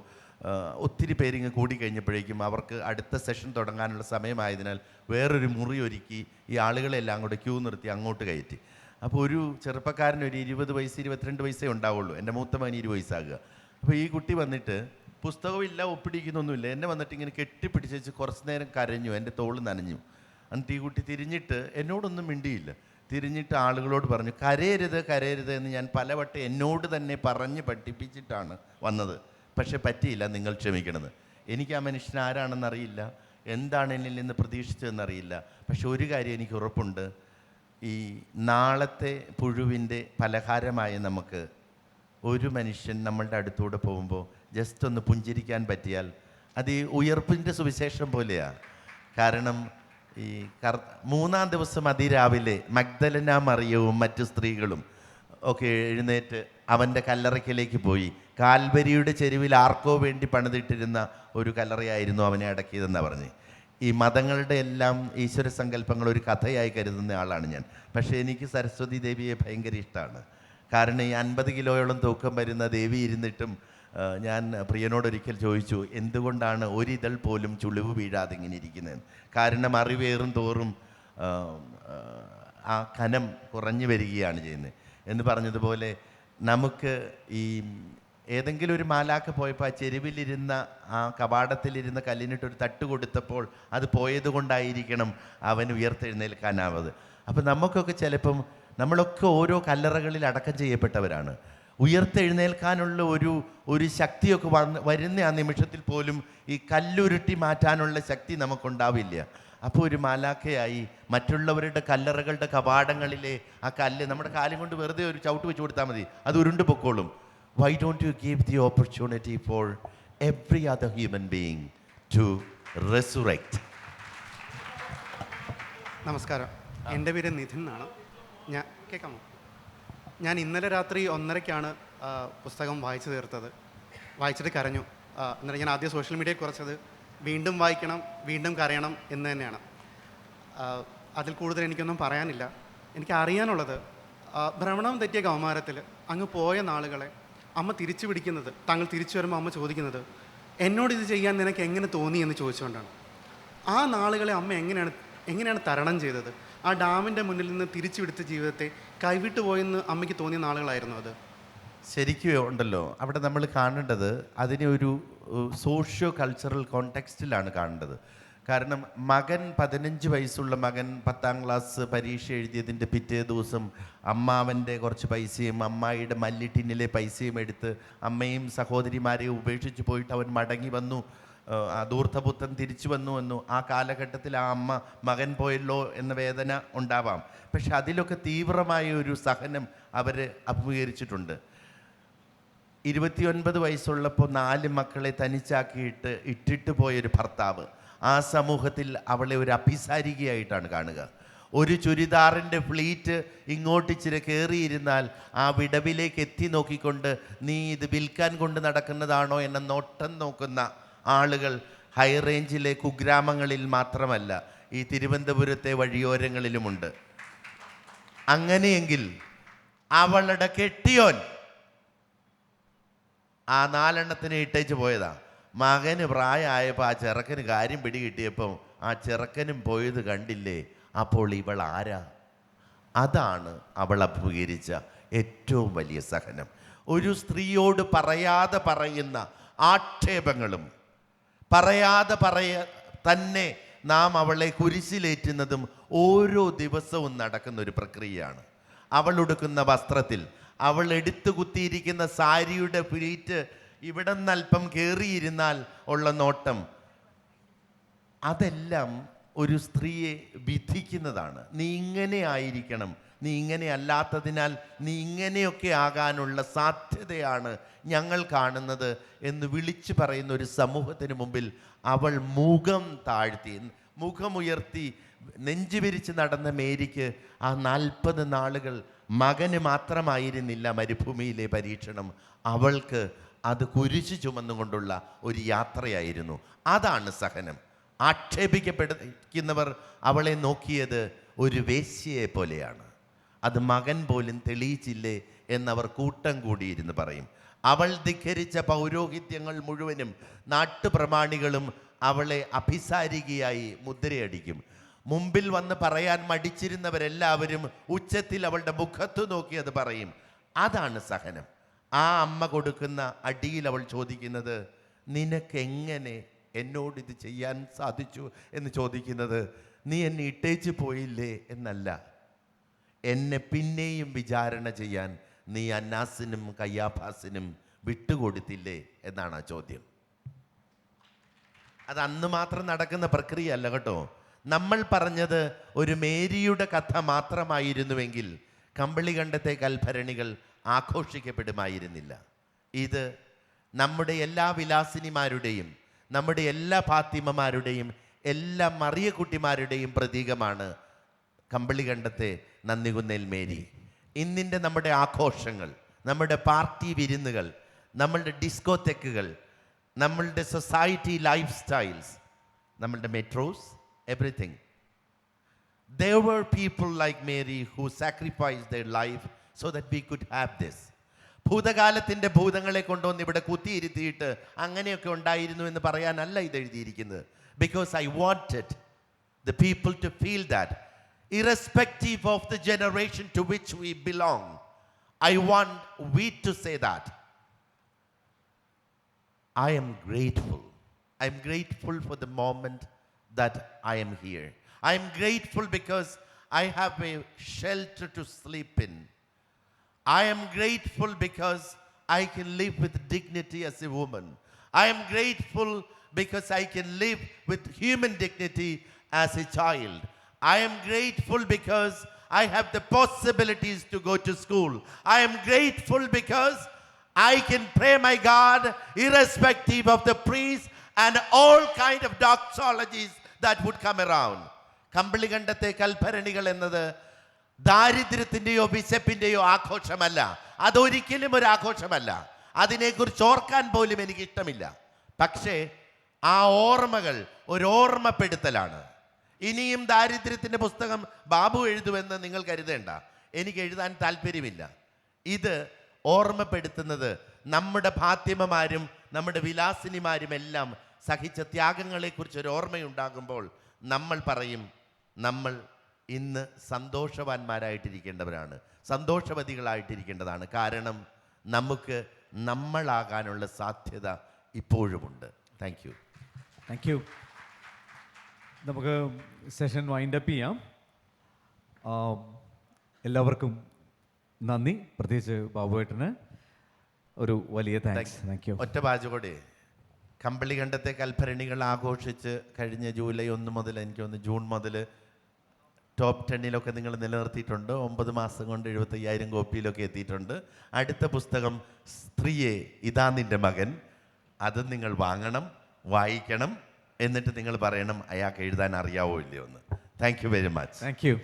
ഒത്തിരി പേരിങ്ങ് കൂടിക്കഴിഞ്ഞപ്പോഴേക്കും അവർക്ക് അടുത്ത സെഷൻ തുടങ്ങാനുള്ള സമയമായതിനാൽ വേറൊരു മുറി ഒരുക്കി ഈ ആളുകളെല്ലാം കൂടെ ക്യൂ നിർത്തി അങ്ങോട്ട് കയറ്റി. അപ്പോൾ ഒരു ചെറുപ്പക്കാരൻ ഒരു 20 വയസ്സ് 22 വയസ്സേ ഉണ്ടാവുള്ളൂ. എൻ്റെ മൂത്ത മകൻ 20 വയസ്സാകുക. അപ്പോൾ ഈ കുട്ടി വന്നിട്ട് പുസ്തകമില്ല, ഒപ്പിടിക്കുന്നൊന്നുമില്ല, എന്നെ വന്നിട്ട് ഇങ്ങനെ കെട്ടിപ്പിടിച്ച് കുറച്ച് നേരം കരഞ്ഞു, എൻ്റെ തോള് നനഞ്ഞു. എന്നിട്ട് ഈ കുട്ടി തിരിഞ്ഞിട്ട് എന്നോടൊന്നും മിണ്ടിയില്ല. തിരിഞ്ഞിട്ട് ആളുകളോട് പറഞ്ഞു, കരയരുത് കരയരുത് എന്ന് ഞാൻ പലവട്ടം എന്നോട് തന്നെ പറഞ്ഞ് പഠിപ്പിച്ചിട്ടാണ് വന്നത്. പക്ഷെ പറ്റിയില്ല, നിങ്ങൾ ക്ഷമിക്കണത്. എനിക്ക് ആ മനുഷ്യൻ ആരാണെന്നറിയില്ല, എന്താണ് എന്നിൽ നിന്ന് പ്രതീക്ഷിച്ചതെന്നറിയില്ല. പക്ഷെ ഒരു കാര്യം എനിക്ക് ഉറപ്പുണ്ട്, ഈ നാളത്തെ പുഴുവിൻ്റെ പലഹാരമായ നമുക്ക് ഒരു മനുഷ്യൻ നമ്മളുടെ അടുത്തൂടെ പോകുമ്പോൾ ജസ്റ്റ് ഒന്ന് പുഞ്ചിരിക്കാൻ പറ്റിയാൽ അത് ഈ ഉയർപ്പിൻ്റെ സുവിശേഷം പോലെയാണ്. കാരണം ഈ 3-ാം ദിവസം അതിരാവിലെ മഗ്ദലന മറിയവും മറ്റു സ്ത്രീകളും ഒക്കെ എഴുന്നേറ്റ് അവൻ്റെ കല്ലറയ്ക്കലേക്ക് പോയി. കാൽവരിയുടെ ചെരുവിൽ ആർക്കോ വേണ്ടി പണിതിട്ടിരുന്ന ഒരു കല്ലറയായിരുന്നു അവനെ അടക്കിയതെന്നാണ് പറഞ്ഞ്. ഈ മതങ്ങളുടെ എല്ലാം ഈശ്വര സങ്കല്പങ്ങൾ ഒരു കഥയായി കരുതുന്ന ആളാണ് ഞാൻ. പക്ഷേ എനിക്ക് സരസ്വതി ദേവിയെ ഭയങ്കര ഇഷ്ടമാണ്. കാരണം ഈ 50 കിലോയോളം തൂക്കം വരുന്ന ദേവി ഇരുന്നിട്ടും ഞാൻ പ്രിയനോടൊരിക്കൽ ചോദിച്ചു, എന്തുകൊണ്ടാണ് ഒരിതൾ പോലും ചുളിവ് വീഴാതെ ഇങ്ങനെ ഇരിക്കുന്നത്? കാരണം അറിവേറും തോറും ആ കനം കുറഞ്ഞു വരികയാണ് ചെയ്യുന്നത് എന്ന് പറഞ്ഞതുപോലെ നമുക്ക് ഈ ഏതെങ്കിലും ഒരു മാലാക്ക് പോയപ്പോൾ ആ ചെരുവിലിരുന്ന ആ കവാടത്തിലിരുന്ന കല്ലിനിട്ടൊരു തട്ട് കൊടുത്തപ്പോൾ അത് പോയത് കൊണ്ടായിരിക്കണം അവൻ ഉയർത്തെഴുന്നേൽക്കാനാവത്. അപ്പം നമുക്കൊക്കെ ചിലപ്പം നമ്മളൊക്കെ ഓരോ കല്ലറകളിൽ അടക്കം ചെയ്യപ്പെട്ടവരാണ്. ഉയർത്തെഴുന്നേൽക്കാനുള്ള ഒരു ശക്തിയൊക്കെ വരുന്ന ആ നിമിഷത്തിൽ പോലും ഈ കല്ലുരുട്ടി മാറ്റാനുള്ള ശക്തി നമുക്കുണ്ടാവില്ല. അപ്പോൾ ഒരു മാലാഖയായി മറ്റുള്ളവരുടെ കല്ലറകളുടെ കവാടങ്ങളിലെ ആ കല്ല് നമ്മുടെ കാലം കൊണ്ട് വെറുതെ ഒരു ചവിട്ട് വെച്ച് കൊടുത്താൽ മതി, അത് ഉരുണ്ടു പൊക്കോളും. Why don't you give the opportunity for every other human being to resurrect? നമസ്കാരം, എൻ്റെ പേര് നിധിൻ എന്നാണ്. കേൾക്കാമോ? ഞാൻ ഇന്നലെ രാത്രി 1:30-ക്കാണ് പുസ്തകം വായിച്ചു തീർത്തത്. വായിച്ചിട്ട് കരഞ്ഞു. എന്നിട്ട് ഞാൻ ആദ്യം സോഷ്യൽ മീഡിയയിൽ കുറച്ചത് വീണ്ടും വായിക്കണം, വീണ്ടും കരയണം എന്ന് തന്നെയാണ്. അതിൽ കൂടുതൽ എനിക്കൊന്നും പറയാനില്ല. എനിക്ക് അറിയാനുള്ളത്, ഭ്രമണം തെറ്റിയ കൗമാരത്തിൽ അങ്ങ് പോയ നാളുകളെ അമ്മ തിരിച്ചു പിടിക്കുന്നത്, താങ്കൾ തിരിച്ചു വരുമ്പോൾ അമ്മ ചോദിക്കുന്നത് എന്നോടിത് ചെയ്യാൻ നിനക്ക് എങ്ങനെ തോന്നി എന്ന് ചോദിച്ചുകൊണ്ടാണ്. ആ നാളുകളെ അമ്മ എങ്ങനെയാണ് തരണം ചെയ്തത്? ആ ഡാമിൻ്റെ മുന്നിൽ നിന്ന് തിരിച്ചു പിടിച്ച ജീവിതത്തെ കൈവിട്ടു പോയെന്ന് അമ്മയ്ക്ക് തോന്നിയ നാളുകളായിരുന്നു അത്. ശരിക്കും ഉണ്ടല്ലോ, അവിടെ നമ്മൾ കാണേണ്ടത് അതിനെ ഒരു സോഷ്യോ കൾച്ചറൽ കോണ്ടെക്സ്റ്റിലാണ് കാണേണ്ടത്. കാരണം മകൻ 15 വയസ്സുള്ള മകൻ 10ാം ക്ലാസ് പരീക്ഷ എഴുതിയതിൻ്റെ പിറ്റേ ദിവസം അമ്മാവൻ്റെ കുറച്ച് പൈസയും അമ്മായിയുടെ മല്ലിട്ടിന്നിലെ പൈസയും എടുത്ത് അമ്മയും സഹോദരിമാരെയും ഉപേക്ഷിച്ച് പോയിട്ട് അവൻ മടങ്ങി വന്നു. ആ ധൂർത്തപുത്രൻ തിരിച്ചു വന്നു. ആ കാലഘട്ടത്തിൽ ആ അമ്മ മകൻ പോയല്ലോ എന്ന വേദന ഉണ്ടാവാം. പക്ഷെ അതിലൊക്കെ തീവ്രമായ ഒരു സഹനം അവർ അഭിമുഖീകരിച്ചിട്ടുണ്ട്. 29 വയസ്സുള്ളപ്പോൾ 4 മക്കളെ തനിച്ചാക്കിയിട്ട് ഇട്ടിട്ട് പോയൊരു ഭർത്താവ് ആ സമൂഹത്തിൽ അവളെ ഒരു അഭിസാരികയായിട്ടാണ് കാണുക. ഒരു ചുരിദാറിൻ്റെ ഫ്ലീറ്റ് ഇങ്ങോട്ട് ഇച്ചിരി കയറിയിരുന്നാൽ ആ വിടവിലേക്ക് എത്തി നോക്കിക്കൊണ്ട് നീ ഇത് വിൽക്കാൻ കൊണ്ട് നടക്കുന്നതാണോ എന്ന നോട്ടം നോക്കുന്ന ആളുകൾ ഹൈ റേഞ്ചിലെ കുഗ്രാമങ്ങളിൽ മാത്രമല്ല, ഈ തിരുവനന്തപുരത്തെ വഴിയോരങ്ങളിലുമുണ്ട്. അങ്ങനെയെങ്കിൽ അവളുടെ കെട്ടിയോൻ ആ 4 എണ്ണത്തിനെ ഇട്ടേച്ച് പോയതാ. മകന് പ്രായമായപ്പോൾ ആ ചെറുക്കന് കാര്യം പിടികിട്ടിയപ്പം ആ ചെറുക്കനും പോയത് കണ്ടില്ലേ? അപ്പോൾ ഇവൾ ആരാ? അതാണ് അവൾ അഭിമുഖീകരിച്ച ഏറ്റവും വലിയ സഹനം. ഒരു സ്ത്രീയോട് പറയാതെ പറയുന്ന ആക്ഷേപങ്ങളും പറയാതെ തന്നെ നാം അവളെ കുരിശിലേറ്റുന്നതും ഓരോ ദിവസവും നടക്കുന്ന ഒരു പ്രക്രിയയാണ്. അവൾ ഉടുക്കുന്ന വസ്ത്രത്തിൽ, അവൾ എടുത്തു കുത്തിയിരിക്കുന്ന സാരിയുടെ പ്ലീറ്റ് ഇവിടെ നിന്ന് അല്പം കയറിയിരുന്നാൽ ഉള്ള നോട്ടം, അതെല്ലാം ഒരു സ്ത്രീയെ വിധിക്കുന്നതാണ്. നീ ഇങ്ങനെ ആയിരിക്കണം, നീ ഇങ്ങനെ അല്ലാത്തതിനാൽ നീ ഇങ്ങനെയൊക്കെ ആകാനുള്ള സാധ്യതയാണ് ഞങ്ങൾ കാണുന്നത് എന്ന് വിളിച്ചു പറയുന്ന ഒരു സമൂഹത്തിന് മുമ്പിൽ അവൾ മുഖം താഴ്ത്തി, മുഖമുയർത്തി നെഞ്ചു വിരിച്ച് നടന്ന മേരിക്ക് ആ 40 നാളുകൾ മകന് മാത്രമായിരുന്നില്ല മരുഭൂമിയിലെ പരീക്ഷണം, അവൾക്ക് അത് കുരിശു ചുമന്നുകൊണ്ടുള്ള ഒരു യാത്രയായിരുന്നു. അതാണ് സഹനം. ആക്ഷേപിക്കപ്പെടുന്നവർ അവളെ നോക്കിയത് ഒരു വേശ്യയെ പോലെയാണ്. അത് മകൻ പോലും തെളിയിച്ചില്ലേ എന്നവർ കൂട്ടം കൂടിയിരുന്ന് പറയും. അവൾ ധിക്കരിച്ച പൗരോഹിത്യങ്ങൾ മുഴുവനും നാട്ടുപ്രമാണികളും അവളെ അഭിസാരികയായി മുദ്രയടിക്കും. മുമ്പിൽ വന്ന് പറയാൻ മടിച്ചിരുന്നവരെല്ലാവരും ഉച്ചത്തിൽ അവളുടെ മുഖത്ത് നോക്കി അത് പറയും. അതാണ് സഹനം. ആ അമ്മ കൊടുക്കുന്ന അടിയിൽ അവൾ ചോദിക്കുന്നത്, നിനക്കെങ്ങനെ എന്നോടിത് ചെയ്യാൻ സാധിച്ചു എന്ന് ചോദിക്കുന്നത് നീ എന്നെ ഇട്ടേച്ച് പോയില്ലേ എന്നല്ല, എന്നെ പിന്നെയും വിചാരണ ചെയ്യാൻ നീ അന്നാസിനും കയ്യാഫാസിനും വിട്ടുകൊടുത്തില്ലേ എന്നാണ് ആ ചോദ്യം. അത് അന്ന് മാത്രം നടക്കുന്ന പ്രക്രിയ അല്ല കേട്ടോ. നമ്മൾ പറഞ്ഞത് ഒരു മേരിയുടെ കഥ മാത്രമായിരുന്നുവെങ്കിൽ കമ്പളികണ്ടത്തെ കൽഭരണികൾ ആഘോഷിക്കപ്പെടുമായിരുന്നില്ല. ഇത് നമ്മുടെ എല്ലാ വിലാസിനിമാരുടെയും നമ്മുടെ എല്ലാ ഫാത്തിമമാരുടെയും എല്ലാ മറിയക്കുട്ടിമാരുടെയും പ്രതീകമാണ് കമ്പളികണ്ടത്തെ നന്ദികുന്നേൽ മേരി. ഇന്നിൻ്റെ നമ്മുടെ ആഘോഷങ്ങൾ, നമ്മുടെ പാർട്ടി വിരുന്നുകൾ, നമ്മളുടെ ഡിസ്കോതെക്കുകൾ, നമ്മളുടെ സൊസൈറ്റി ലൈഫ് സ്റ്റൈൽസ് നമ്മളുടെ metros, everything. There were people like Mary who sacrificed their life so that we could have this. ഭൂതകാലത്തിൻ്റെ ഭൂതങ്ങളെ കൊണ്ടുവന്ന് ഇവിടെ കുത്തിയിരുത്തിയിട്ട് അങ്ങനെയൊക്കെ ഉണ്ടായിരുന്നു എന്ന് പറയാനല്ല ഇത് എഴുതിയിരിക്കുന്നത്. Because I wanted the people to feel that, irrespective of the generation to which we belong, I want we to say that. I am grateful. I am grateful for the moment that I am here. I am grateful because I have a shelter to sleep in. I am grateful because I can live with dignity as a woman. I am grateful because I can live with human dignity as a child. I am grateful because I have the possibilities to go to school. I am grateful because I can pray my God irrespective of the priest and all kind of doxologies that would come around. കമ്പിളികണ്ഠത്തെ കൽഭരണികൾ എന്നത് ദാരിദ്ര്യത്തിൻ്റെയോ വിശപ്പിൻ്റെയോ ആഘോഷമല്ല. അതൊരിക്കലും ഒരു ആഘോഷമല്ല. അതിനെക്കുറിച്ച് ഓർക്കാൻ പോലും എനിക്ക് ഇഷ്ടമില്ല. പക്ഷേ ആ ഓർമ്മകൾ ഒരു ഓർമ്മപ്പെടുത്തലാണ്. ഇനിയും ദാരിദ്ര്യത്തിൻ്റെ പുസ്തകം ബാബു എഴുതുമെന്ന് നിങ്ങൾ കരുതേണ്ട. എനിക്ക് എഴുതാൻ താല്പര്യമില്ല. ഇത് ഓർമ്മപ്പെടുത്തുന്നത് നമ്മുടെ ഫാത്തിമമാരും നമ്മുടെ വിലാസിനിമാരുമെല്ലാം സഹിച്ച ത്യാഗങ്ങളെക്കുറിച്ച് ഒരു ഓർമ്മയുണ്ടാകുമ്പോൾ നമ്മൾ പറയും, നമ്മൾ ഇന്ന് സന്തോഷവാന്മാരായിട്ടിരിക്കേണ്ടവരാണ്, സന്തോഷവതികളായിട്ടിരിക്കേണ്ടതാണ്. കാരണം നമുക്ക് നമ്മളാകാനുള്ള സാധ്യത ഇപ്പോഴുമുണ്ട്. Thank you. Thank you. നമുക്ക് സെഷൻ വൈൻഡപ്പ് ചെയ്യാം. എല്ലാവർക്കും നന്ദി. പ്രത്യേകിച്ച് ബാബുവേട്ടന് ഒരു വലിയ താങ്ക്സ്. Thank you. ഒറ്റ വാചകോടെ കമ്പിളികണ്ഠത്തെ കൽഭരണികൾ ആഘോഷിച്ച് കഴിഞ്ഞ ജൂലൈ 1 മുതൽ എനിക്ക് തോന്നുന്നു ജൂൺ മുതൽ ടോപ്പ് 10 നിങ്ങൾ നിലനിർത്തിയിട്ടുണ്ട്. 9 മാസം കൊണ്ട് 75,000 കോപ്പിയിലൊക്കെ എത്തിയിട്ടുണ്ട്. അടുത്ത പുസ്തകം സ്ത്രീയെ ഇതാ നിൻ്റെ മകൻ, അത് നിങ്ങൾ വാങ്ങണം, വായിക്കണം. എന്നിട്ട് നിങ്ങൾ പറയണം അയാൾക്ക് എഴുതാൻ അറിയാവോ ഇല്ലയോ എന്ന്. Thank you very much. Thank you.